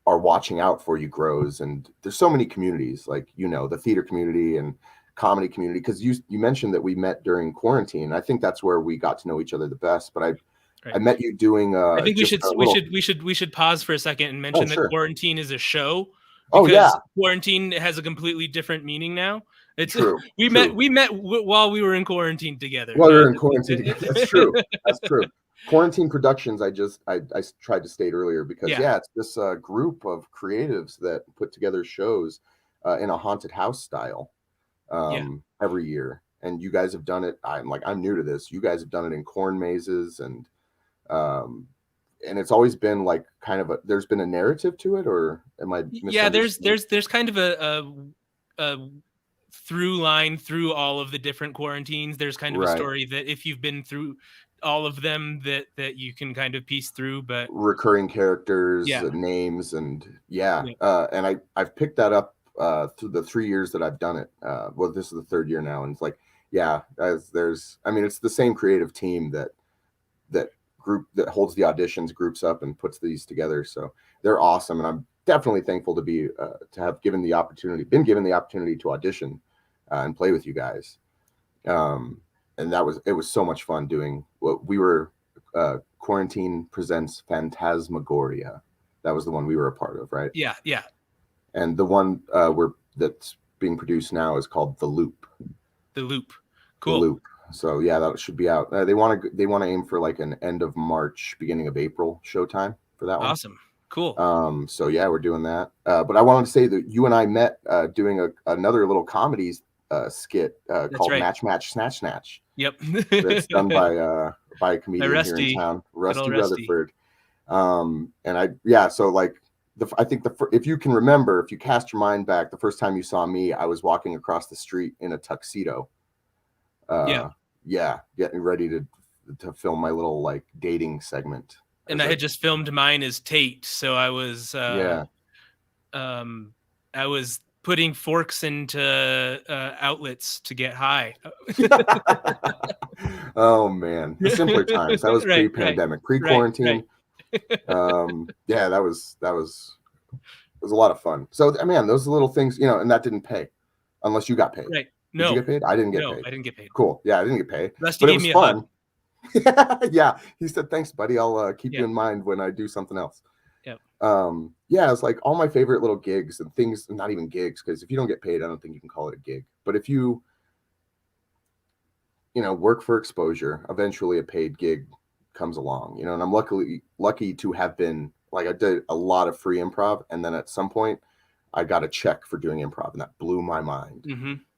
are watching out for you grows. And there's so many communities, like, you know, the theater community and comedy community, because you mentioned that we met during quarantine. I think that's where we got to know each other the best. But I met you doing I think we should pause for a second and mention that Quarantine is a show. Oh yeah, quarantine has a completely different meaning now. It's true. We met while we were in quarantine together. While we were in quarantine together. That's true. That's true. Quarantine Productions, I tried to state earlier because it's this group of creatives that put together shows in a haunted house style every year. And you guys have done it. I'm new to this. You guys have done it in corn mazes, and it's always been like kind of there's been a narrative to it, or am I? Yeah, there's kind of a through line through all of the different quarantines. There's kind of a story that if you've been through all of them that you can kind of piece through, but recurring characters, names, and and I've picked that up through the 3 years that I've done it. Well, this is the third year now, and it's like it's the same creative team that group that holds the auditions, groups up, and puts these together. So they're awesome, and I'm definitely thankful to be to have been given the opportunity to audition and play with you guys. And it was so much fun doing what we were. Quarantine Presents Phantasmagoria. That was the one we were a part of, right? Yeah. And the one that's being produced now is called The Loop. The Loop. Cool. The Loop. So yeah, that should be out. They want to aim for like an end of March, beginning of April showtime for that one. Awesome. Cool. So yeah, we're doing that. But I wanted to say that you and I met doing another little comedy skit called Match Snatch Snatch. Yep. That's done by a comedian here in town, Rusty Rutherford. So like I think if you can remember, if you cast your mind back, the first time you saw me, I was walking across the street in a tuxedo. Yeah, getting ready to film my little like dating segment. And I had just filmed mine as Tate, so I was I was putting forks into outlets to get high. Oh man, the simpler times. That was pre-pandemic, pre-quarantine. Yeah, that was a lot of fun. So man, those little things, you know, and that didn't pay, unless you got paid. Right? No. Did you get paid? I didn't get paid. I didn't get paid. Cool. Yeah, I didn't get paid. Rusty gave me fun. Yeah, he said, "Thanks, buddy. I'll keep you in mind when I do something else." Yep. Yeah, it's like all my favorite little gigs and things. Not even gigs, because if you don't get paid, I don't think you can call it a gig. But if you work for exposure, eventually a paid gig comes along. You know, and I'm lucky to have been like, I did a lot of free improv, and then at some point, I got a check for doing improv, and that blew my mind.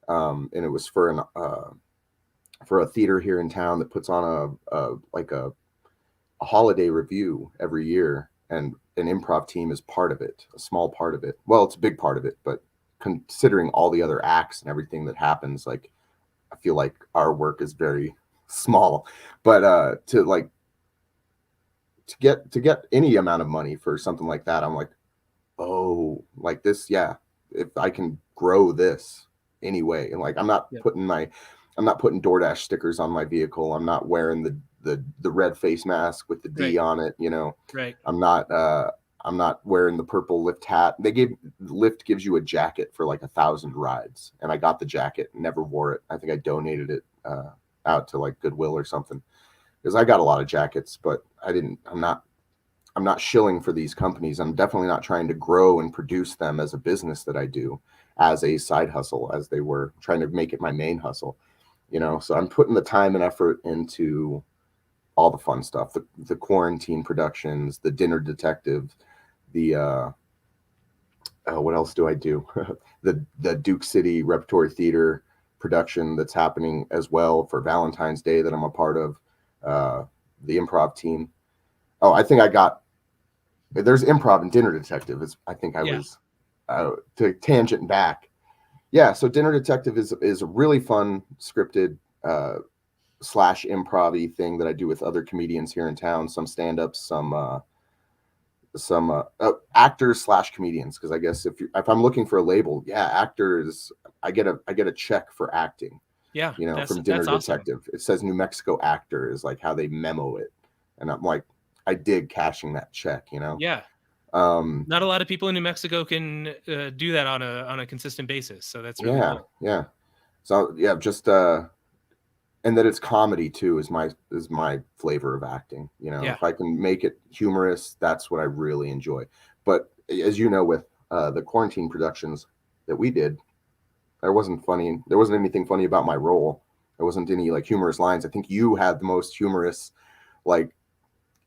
And it was for a theater here in town that puts on a holiday review every year, and an improv team is part of it, a small part of it. Well, it's a big part of it, but considering all the other acts and everything that happens, like, I feel like our work is very small. But to get any amount of money for something like that, I'm like, oh, like this, yeah, if I can grow this anyway, and like I'm not putting DoorDash stickers on my vehicle. I'm not wearing the red face mask with the D on it, you know. Right. I'm not wearing the purple Lyft hat. Lyft gives you a jacket for like 1,000 rides, and I got the jacket, never wore it. I think I donated it out to like Goodwill or something, because I got a lot of jackets, but I'm not shilling for these companies. I'm definitely not trying to grow and produce them as a business that I do as a side hustle, as they were trying to make it my main hustle, you know. So I'm putting the time and effort into all the fun stuff, the quarantine productions, the Dinner Detective, the what else do I do? the Duke City Repertory Theater production that's happening as well for Valentine's Day that I'm a part of, the improv team. Oh, I think there's improv and Dinner Detective. Was to tangent back. Yeah, so Dinner Detective is a really fun scripted / improv-y thing that I do with other comedians here in town, some stand-ups, some actors / comedians, because I guess if I'm looking for a label, actors, I get a check for acting. Yeah, you know, from Dinner Detective. Awesome. It says New Mexico actor is like how they memo it, and I'm like, I dig cashing that check, you know. Yeah. Not a lot of people in New Mexico can do that on a consistent basis, so that's really cool. Yeah. So yeah, just and that it's comedy too is my flavor of acting. You know, if I can make it humorous, that's what I really enjoy. But as you know, with the quarantine productions that we did, there wasn't anything funny about my role. There wasn't any like humorous lines. I think you had the most humorous, like,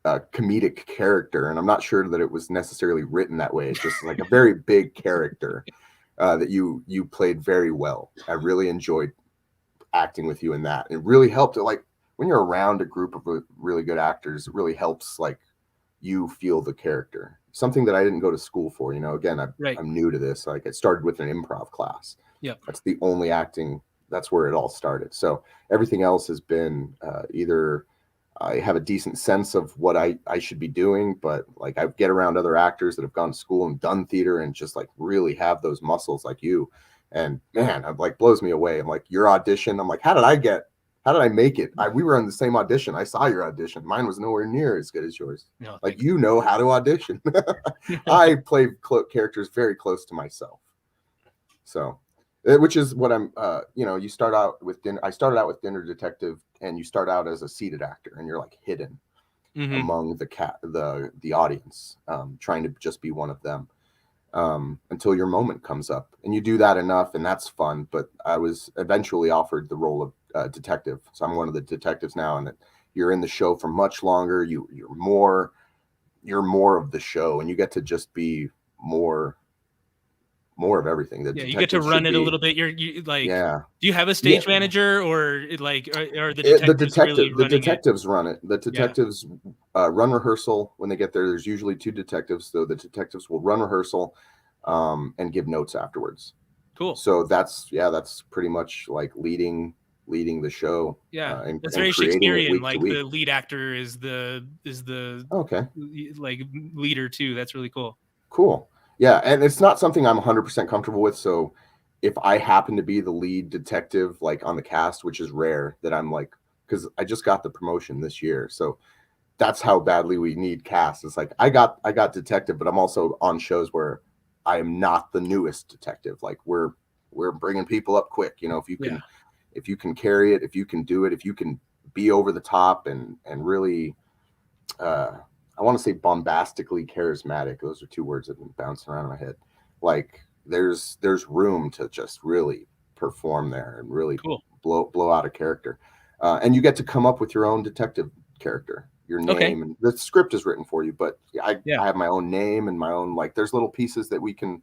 comedic character, and I'm not sure that it was necessarily written that way. It's just like a very big character that you played very well. I really enjoyed acting with you in that. It really helped. Like, when you're around a group of really good actors, it really helps, like, you feel the character. Something that I didn't go to school for, you know. Again, I'm new to this. Like, I started with an improv class. Yeah, that's the only acting. That's where it all started. So everything else has been either I have a decent sense of what I should be doing, but like I get around other actors that have gone to school and done theater and just like really have those muscles like you. And man, it like blows me away. I'm like, your audition. I'm like, how did I make it? We were on the same audition. I saw your audition. Mine was nowhere near as good as yours. No, like, you know how to audition. I play characters very close to myself. So, which is what I'm, you start out with I started out with Dinner Detective, and you start out as a seated actor, and you're like hidden among the audience, trying to just be one of them, until your moment comes up, and you do that enough, and that's fun. But I was eventually offered the role of detective, so I'm one of the detectives now, and you're in the show for much longer. You're more of the show, and you get to just be more more of everything. The Yeah, you get to detectives run should it a be- little bit. You're like, Yeah. do you have a stage manager, or like, are the The detectives really running it? detectives run it. The detectives run rehearsal when they get there. There's usually 2 detectives, so the detectives will run rehearsal and give notes afterwards. Cool. So that's pretty much like leading the show. Yeah, and that's very creating it Shakespearean. week to Like week. the lead actor is the Okay, like leader too. That's really cool. cool. Yeah, and it's not something I'm 100% comfortable with. So if I happen to be the lead detective, like on the cast, which is rare, that I'm like, because I just got the promotion this year, so that's how badly we need cast. It's like I got detective, but I'm also on shows where I am not the newest detective. Like we're bringing people up quick. You know, if you can carry it, if you can do it, if you can be over the top and really, I want to say bombastically charismatic. Those are 2 words that have been bouncing around in my head. Like there's room to just really perform there and really Cool. blow out a character. And you get to come up with your own detective character, your name, and the script is written for you. But I have my own name and my own, like, there's little pieces that we can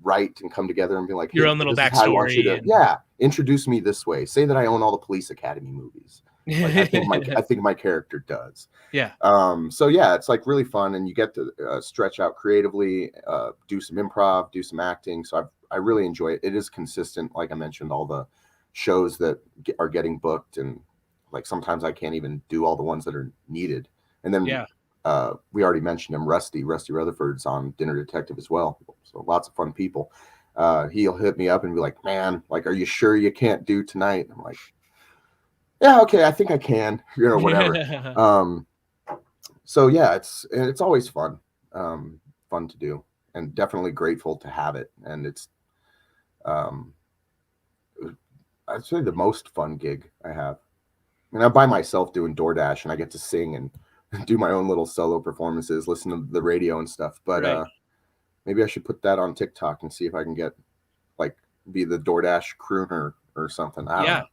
write and come together and be like, Your hey, own little this is how I want you backstory. to, introduce me this way. Say that I own all the Police Academy movies. Like I think my character does. Yeah. So yeah, it's like really fun, and you get to stretch out creatively, do some improv, do some acting. So I really enjoy it. It is consistent, like I mentioned, all the shows that are getting booked, and like sometimes I can't even do all the ones that are needed. And then we already mentioned him, Rusty Rutherford's on Dinner Detective as well. So lots of fun people. He'll hit me up and be like, man, like, are you sure you can't do tonight? I'm like, yeah, okay, I think I can, whatever. So yeah, it's always fun to do, and definitely grateful to have it. And it's I'd say the most fun gig I have. I mean, I'm by myself doing DoorDash, and I get to sing and do my own little solo performances, listen to the radio and stuff. But maybe I should put that on TikTok and see if I can get, like, be the DoorDash crooner or something. I don't know.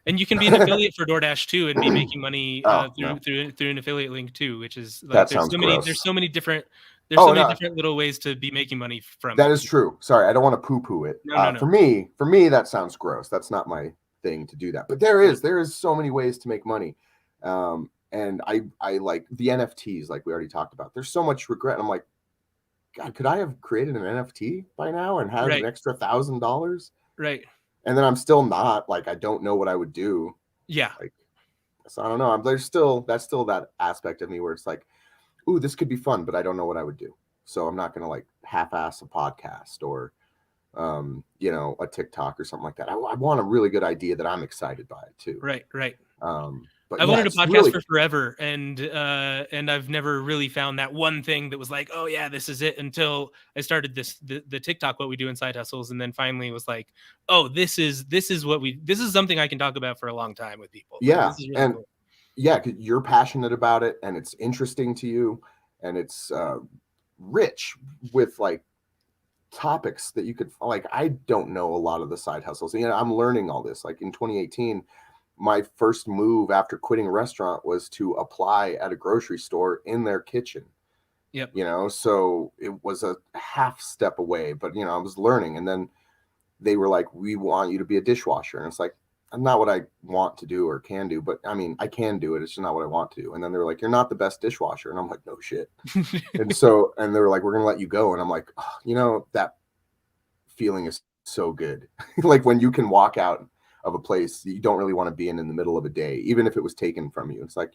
And you can be an affiliate for DoorDash too, and be making money through an affiliate link too, which is like, there's so many different little ways to be making money from that. Is true. Sorry, I don't want to poo-poo it. No. For me, that sounds gross. That's not my thing to do that. But there is so many ways to make money. And I like the NFTs, like we already talked about. There's so much regret. And I'm like, God, could I have created an NFT by now and had an extra $1,000? Right. And then I'm still not, like, I don't know what I would do. Yeah. Like, so I don't know. That's still that aspect of me where it's like, ooh, this could be fun, but I don't know what I would do. So I'm not going to like half-ass a podcast or, a TikTok or something like that. I want a really good idea that I'm excited by it too. Right. But I wanted a podcast for forever, and I've never really found that one thing that was like, oh yeah, this is it, until I started the TikTok, what we do in Side Hustles, and then finally was like, oh, this is something I can talk about for a long time with people. Yeah, this is really cool. Yeah, 'cause you're passionate about it, and it's interesting to you, and it's rich with like topics that you could, like, I don't know a lot of the side hustles. I'm learning all this. Like in 2018. My first move after quitting a restaurant was to apply at a grocery store in their kitchen. Yep. So it was a half step away, but I was learning. And then they were like, we want you to be a dishwasher. And it's like, not what I want to do or can do, but I mean, I can do it. It's just not what I want to do. And then they were like, you're not the best dishwasher. And I'm like, no shit. and they were like, we're going to let you go. And I'm like, that feeling is so good. Like when you can walk out of a place you don't really want to be in the middle of a day, even if it was taken from you. It's like,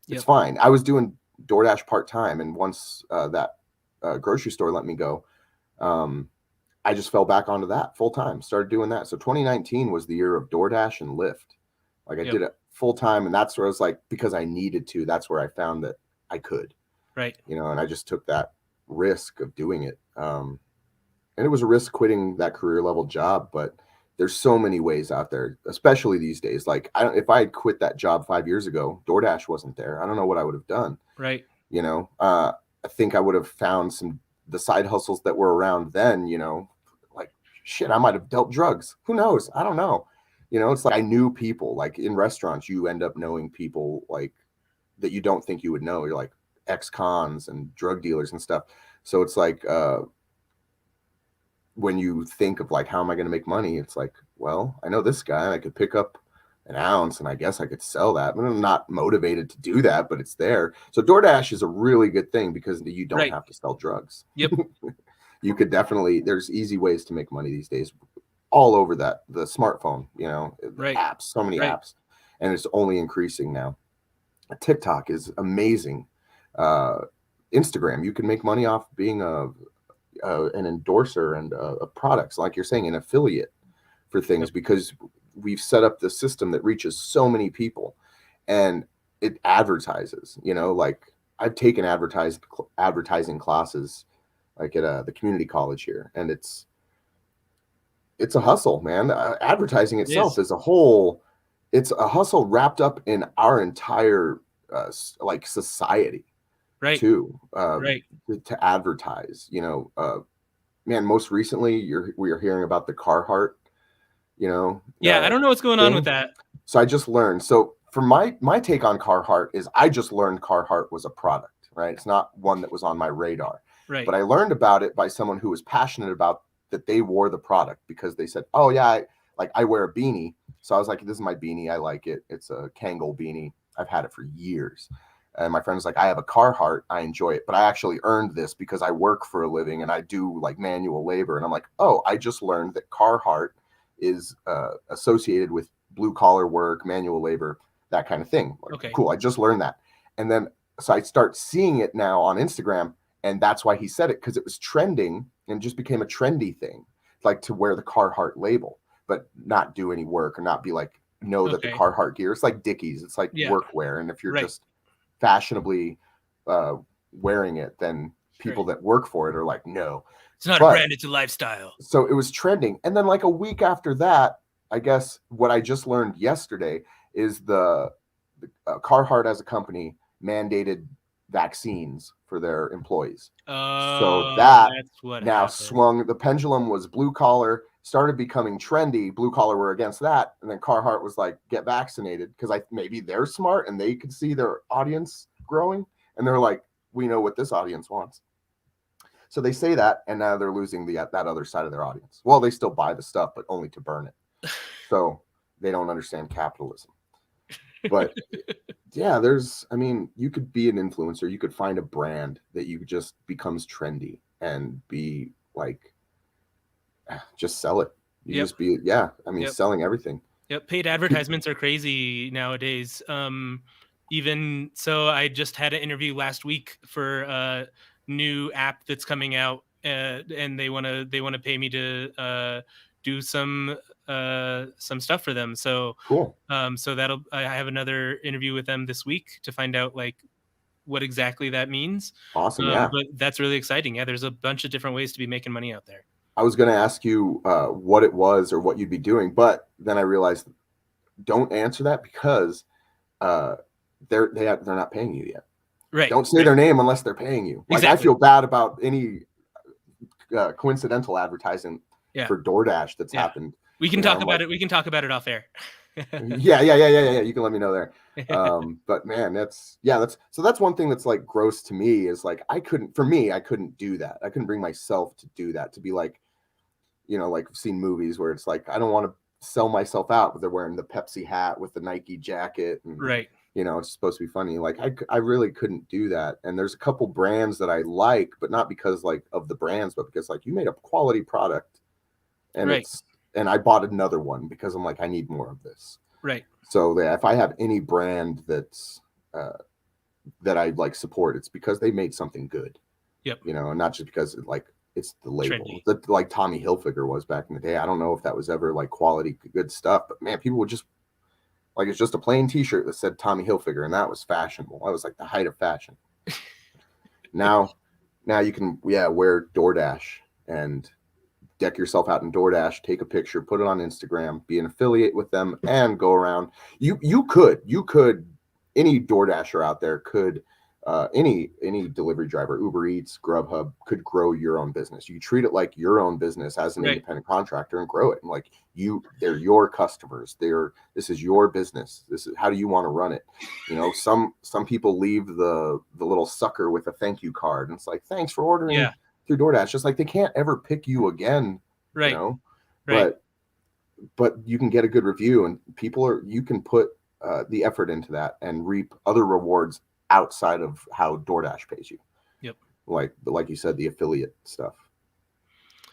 it's fine. I was doing DoorDash part-time, and once that grocery store let me go, I just fell back onto that full-time, started doing that. So 2019 was the year of DoorDash and Lyft. Like I did it full-time, and that's where I was like, because I needed to, that's where I found that I could, right. And I just took that risk of doing it. And it was a risk quitting that career level job, but there's so many ways out there, especially these days. Like if I had quit that job 5 years ago, DoorDash wasn't there. I don't know what I would have done. Right. I think I would have found the side hustles that were around then, like shit, I might have dealt drugs. Who knows? I don't know. It's like I knew people, like in restaurants, you end up knowing people like that you don't think you would know. You're like ex-cons and drug dealers and stuff. So it's like, when you think of like, how am I going to make money? It's like, well, I know this guy, and I could pick up an ounce and I guess I could sell that. But I'm not motivated to do that, but it's there. So DoorDash is a really good thing because you don't Right. have to sell drugs. Yep. You could definitely, there's easy ways to make money these days all over the smartphone, you know, Right. apps, so many Right. apps, and it's only increasing now. TikTok is amazing. Instagram, you can make money off being an endorser and products, like you're saying, an affiliate for things, Yep. because we've set up the system that reaches so many people, and it advertises. You know, like I've taken advertising classes, like at the community college here, and it's a hustle, man. Advertising itself is a whole. It's a hustle wrapped up in our entire like society, Right. too. Right. To advertise, you know, man. Most recently, we are hearing about the Carhartt. You know. Yeah, I don't know what's going on with thing. that. So I just learned. So for my take on Carhartt is, I just learned Carhartt was a product, right? It's not one that was on my radar. Right. But I learned about it by someone who was passionate about that they wore the product, because they said, oh yeah, I wear a beanie. So I was like, this is my beanie. I like it. It's a Kangol beanie. I've had it for years. And my friend was like, I have a Carhartt. I enjoy it, but I actually earned this because I work for a living and I do like manual labor. And I'm like, oh, I just learned that Carhartt is associated with blue collar work, manual labor, that kind of thing. Like, Okay. Cool. I just learned that. And then, so I start seeing it now on Instagram. And that's why he said it, because it was trending and just became a trendy thing, like to wear the Carhartt label, but not do any work or not be like, know that the Carhartt gear, it's like Dickies. It's like workwear. And if you're just fashionably wearing it, then people that work for it are like, no. It's not a brand, it's a lifestyle. So it was trending. And then like a week after that, I guess what I just learned yesterday is the Carhartt as a company mandated vaccines for their employees. So that's what now happened. Swung, the pendulum was blue collar, started becoming trendy. Blue collar were against that. And then Carhartt was like, get vaccinated, because maybe they're smart and they could see their audience growing. And they're like, we know what this audience wants. So they say that, and now they're losing that other side of their audience. Well, they still buy the stuff, but only to burn it. So they don't understand capitalism. But yeah, you could be an influencer. You could find a brand that you just becomes trendy and be like, just sell it. You just be, selling everything. Yep. Paid advertisements are crazy nowadays. Even so, I just had an interview last week for a new app that's coming out, and they want to pay me to do some stuff for them. So cool. So I have another interview with them this week to find out like what exactly that means. Awesome. Yeah. But that's really exciting. Yeah. There's a bunch of different ways to be making money out there. I was going to ask you what it was or what you'd be doing, but then I realized, don't answer that, because they're not paying you yet. Right. Don't say their name unless they're paying you. Like, exactly. I feel bad about any coincidental advertising for DoorDash that's happened. We can talk about it. We can talk about it off air. Yeah. You can let me know there. But man, that's one thing that's like gross to me, is like, I couldn't do that. I couldn't bring myself to do that, to be like, you know, like I've seen movies where it's like, I don't want to sell myself out, but they're wearing the Pepsi hat with the Nike jacket. And, right. You know, it's supposed to be funny. Like I really couldn't do that. And there's a couple brands that I like, but not because like of the brands, but because like you made a quality product, and and I bought another one because I'm like, I need more of this. Right. So if I have any brand that's that I like support, it's because they made something good. Yep. You know, and not just because it's the label, like Tommy Hilfiger was back in the day. I don't know if that was ever like quality good stuff, but man, people would just like, it's just a plain T-shirt that said Tommy Hilfiger, and that was fashionable. That was like the height of fashion. Now you can wear DoorDash and deck yourself out in DoorDash, take a picture, put it on Instagram, be an affiliate with them, and go around. You could any DoorDasher out there could any delivery driver, Uber Eats, Grubhub, could grow your own business. You treat it like your own business as an independent contractor and grow it. And like they're your customers. This is your business. This is how do you want to run it? You know, some people leave the little sucker with a thank you card, and it's like, thanks for ordering through DoorDash. Just like they can't ever pick you again, you Right. know, Right. but you can get a good review, and you can put the effort into that and reap other rewards outside of how DoorDash pays you. Yep. Like you said, the affiliate stuff,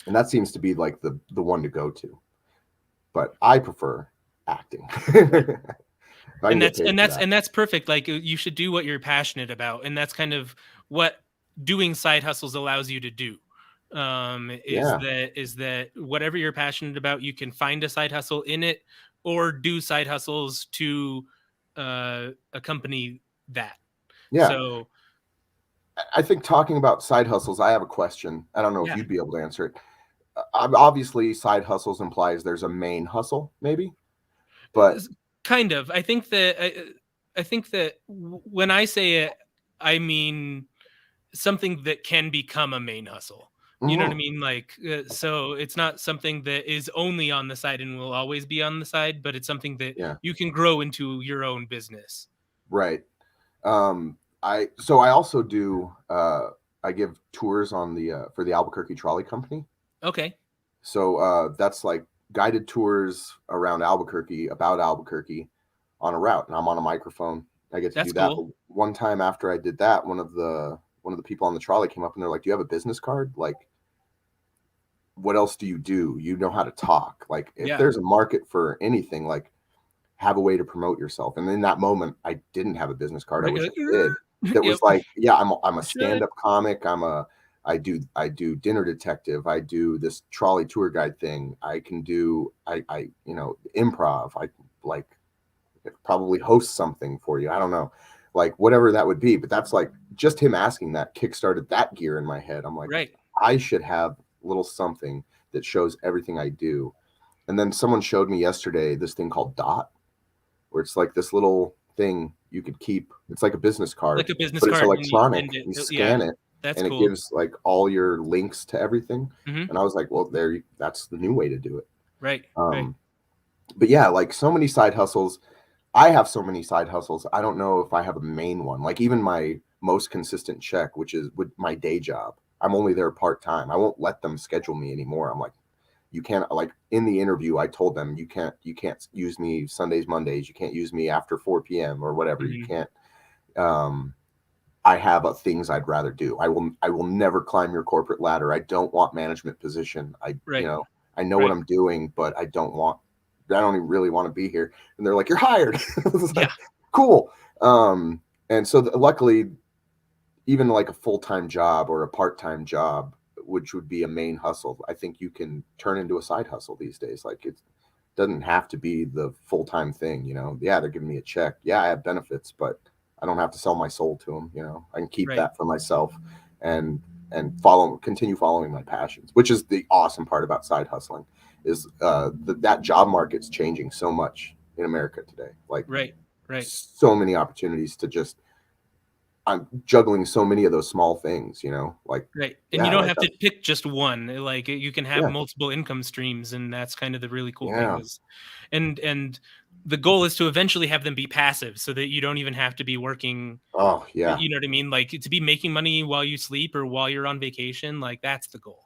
and that seems to be like the one to go to. But I prefer acting. If I can get paid for that. And that's perfect. Like you should do what you're passionate about, and that's kind of what doing side hustles allows you to do. Is that whatever you're passionate about, you can find a side hustle in it, or do side hustles to accompany that. Yeah. So I think talking about side hustles, I have a question. I don't know if Yeah. you'd be able to answer it. Obviously, side hustles implies there's a main hustle, maybe, but kind of. I think that when I say it, I mean something that can become a main hustle. You know what I mean? Like, so it's not something that is only on the side and will always be on the side, but it's something that you can grow into your own business. Right. I also do. I give tours on for the Albuquerque Trolley Company. Okay. So that's like guided tours around Albuquerque, about Albuquerque, on a route, and I'm on a microphone. I get to do that. Cool. But one time after I did that, one of the people on the trolley came up and they're like, "Do you have a business card? Like, what else do you do? You know how to talk. Like, if there's a market for anything, like, have a way to promote yourself." And in that moment, I didn't have a business card. I wish I did. That was like, yeah, I'm a stand-up comic. I do dinner detective. I do this trolley tour guide thing. I can do improv. I like probably host something for you. I don't know, like whatever that would be. But that's like just him asking that kickstarted that gear in my head. I'm like, I should have a little something that shows everything I do. And then someone showed me yesterday this thing called Dot, where it's like this little thing you could keep. It's like a business card, like a business but card. it's electronic. You scan it, that's and cool. It gives like all your links to everything. Mm-hmm. And I was like, well, that's the new way to do it. Right. But yeah, like so many side hustles. I have so many side hustles. I don't know if I have a main one. Like even my most consistent check, which is with my day job, I'm only there part-time. I won't let them schedule me anymore. I'm like, you can't, like in the interview, I told them you can't use me Sundays, Mondays. You can't use me after 4 p.m. or whatever. Mm-hmm. You can't. I have things I'd rather do. I will never climb your corporate ladder. I don't want management position. I know what I'm doing, but I don't even really want to be here. And they're like, you're hired. Like, cool. And so luckily, even like a full-time job or a part-time job, which would be a main hustle, I think you can turn into a side hustle these days. Like it doesn't have to be the full-time thing, Yeah, they're giving me a check. Yeah, I have benefits, but I don't have to sell my soul to them. I can keep that for myself and continue following my passions, which is the awesome part about side hustling is that job market's changing so much in America today. Like so many opportunities to just, I'm juggling so many of those small things, like and you don't have to pick just one. Like you can have multiple income streams, and that's kind of the really cool thing is, and the goal is to eventually have them be passive so that you don't even have to be working. Oh yeah. You know what I mean? Like to be making money while you sleep or while you're on vacation. Like that's the goal.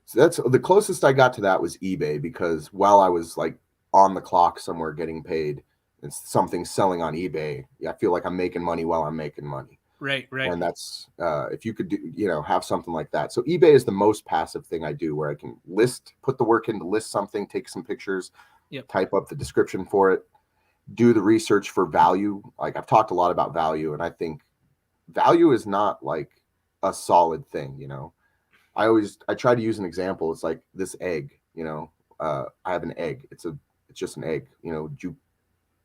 So that's the closest I got to that was eBay, because while I was like on the clock somewhere getting paid and something selling on eBay, I feel like I'm making money while I'm making money. Right. And that's if you could do, have something like that. So eBay is the most passive thing I do, where I can put the work in to list something, take some pictures, type up the description for it, do the research for value. Like I've talked a lot about value, and I think value is not like a solid thing. I try to use an example. It's like this egg, I have an egg. It's just an egg. Would you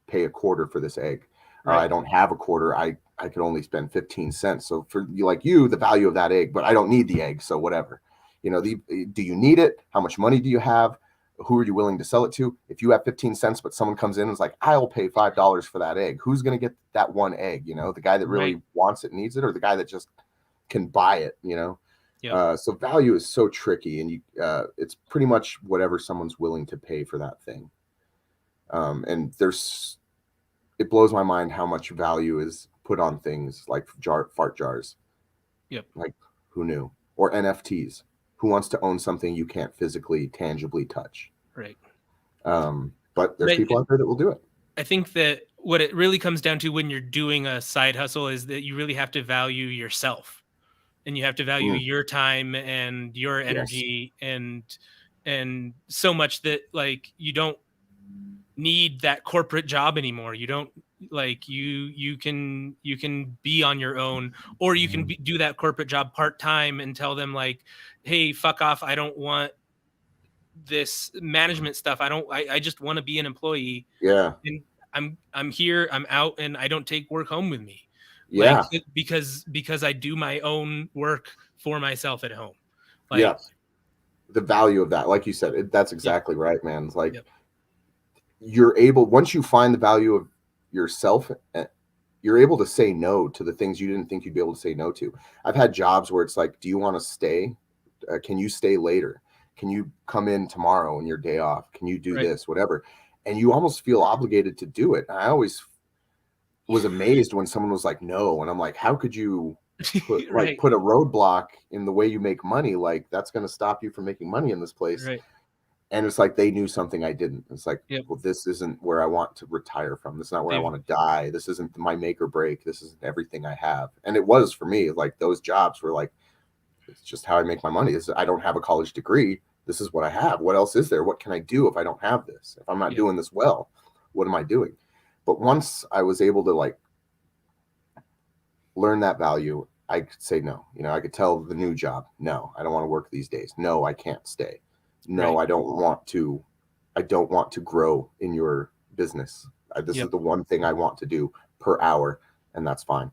pay a quarter for this egg? I don't have a quarter. I could only spend 15 cents. So for you, like the value of that egg, but I don't need the egg. So whatever, do you need it? How much money do you have? Who are you willing to sell it to? If you have 15 cents, but someone comes in and is like, I'll pay $5 for that egg. Who's going to get that one egg? The guy that really wants it, needs it, or the guy that just can buy it, So value is so tricky, and it's pretty much whatever someone's willing to pay for that thing. And it blows my mind how much value is put on things like fart jars. Yep. Like who knew? or NFTs. Who wants to own something you can't physically, tangibly touch? Right. But there's people out there that will do it. I think that what it really comes down to when you're doing a side hustle is that you really have to value yourself, and you have to value your time and your energy, and so much that like you don't need that corporate job anymore. You don't like you can be on your own, or you can do that corporate job part-time and tell them like, hey, fuck off, I don't want this management stuff. I just want to be an employee. Yeah. And I'm here, I'm out, and I don't take work home with me. Yeah. Like because I do my own work for myself at home. Like, yeah. The value of that, like you said, that's exactly right, man. It's like you're able, once you find the value of yourself, you're able to say no to the things you didn't think you'd be able to say no to. I've had jobs where it's like, do you want to stay? Can you stay later? Can you come in tomorrow on your day off? Can you do this, whatever? And you almost feel obligated to do it. And I always was amazed when someone was like, no. And I'm like, how could you put, put a roadblock in the way you make money? Like, that's going to stop you from making money in this place. Right. And it's like, they knew something I didn't. It's like, well, this isn't where I want to retire from. This is not where I want to die. This isn't my make or break. This isn't everything I have. And it was for me. Like, those jobs were like, it's just how I make my money. I don't have a college degree. This is what I have. What else is there? What can I do if I don't have this? If I'm not doing this well, what am I doing? But once I was able to like learn that value, I could say no. You know, I could tell the new job, no, I don't want to work these days. No, I can't stay. No, I don't want to. I don't want to grow in your business. This is the one thing I want to do per hour, and that's fine.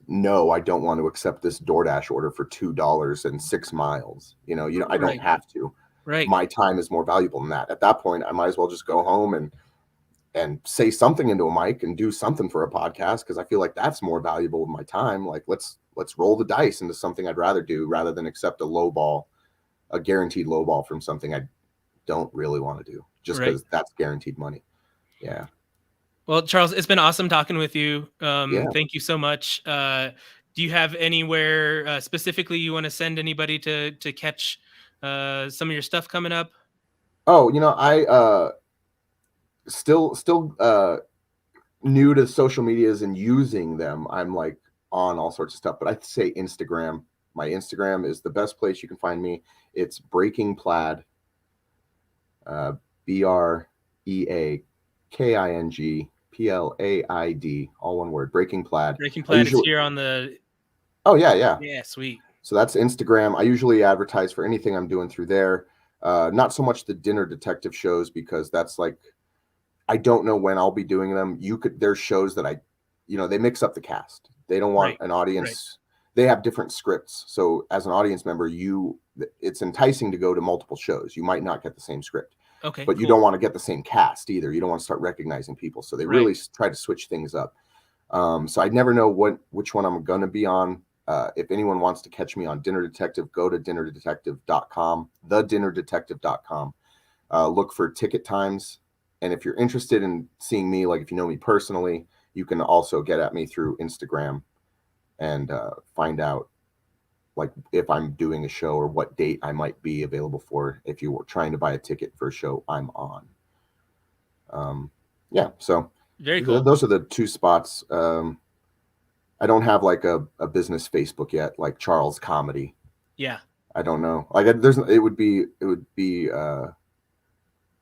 No, I don't want to accept this DoorDash order for $2 and 6 miles. You know, I don't have to. Right. My time is more valuable than that. At that point, I might as well just go home and say something into a mic and do something for a podcast, because I feel like that's more valuable with my time. Like, let's roll the dice into something I'd rather do rather than accept a guaranteed low ball from something I don't really want to do just because that's guaranteed money. Yeah. Well, Charles, it's been awesome talking with you. Thank you so much. Do you have anywhere specifically you want to send anybody to catch some of your stuff coming up? Oh, I still new to social medias and using them. I'm like on all sorts of stuff, but I say Instagram. My Instagram is the best place you can find me. It's Breaking Plaid, BreakingPlaid, all one word. Breaking Plaid. Breaking Plaid is here on the. Oh yeah. Yeah, sweet. So that's Instagram. I usually advertise for anything I'm doing through there. Not so much the dinner detective shows, because that's like, I don't know when I'll be doing them. There's shows that they mix up the cast. They don't want an audience. Right. They have different scripts. So as an audience member, it's enticing to go to multiple shows. You might not get the same script. Okay. But you don't want to get the same cast either. You don't want to start recognizing people. So they really try to switch things up. So I never know which one I'm going to be on. If anyone wants to catch me on Dinner Detective, go to dinnerdetective.com, thedinnerdetective.com. Look for ticket times. And if you're interested in seeing me, like if you know me personally, you can also get at me through Instagram and find out like if I'm doing a show or what date I might be available for if you were trying to buy a ticket for a show I'm on. So very cool. Those are the two spots. I don't have like a business Facebook yet, like Charles Comedy. Yeah. I don't know. Like it would be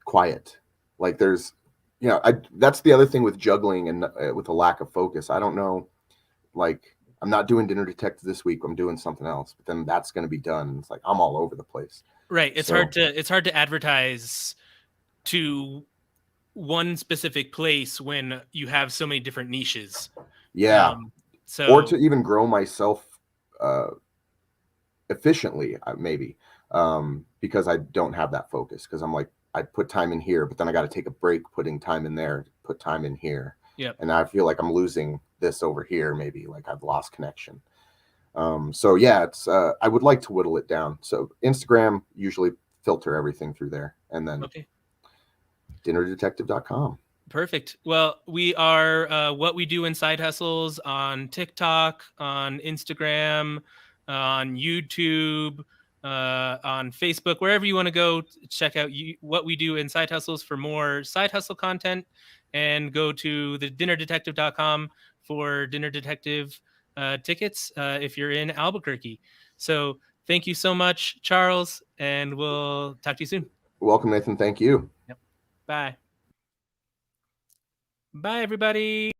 quiet. Like that's the other thing with juggling and with a lack of focus. I don't know, like I'm not doing Dinner Detective this week. I'm doing something else, but then that's going to be done. And it's like, I'm all over the place. Right. It's hard to advertise to one specific place when you have so many different niches. Yeah. Or to even grow myself efficiently, maybe, because I don't have that focus. Because I'm like, I put time in here, but then I got to take a break putting time in there, put time in here. Yeah. And I feel like I'm losing this over here. Maybe like I've lost connection. So yeah, it's I would like to whittle it down. So Instagram, usually filter everything through there, and then dinnerdetective.com. Perfect. Well, we are What We Do in Side Hustles on TikTok, on Instagram, on YouTube, on Facebook, wherever you want to go. Check out what we do in Side Hustles for more side hustle content, and go to thedinnerdetective.com for Dinner Detective tickets if you're in Albuquerque. So thank you so much, Charles, and we'll talk to you soon. Welcome, Nathan. Thank you. Yep. Bye. Bye, everybody.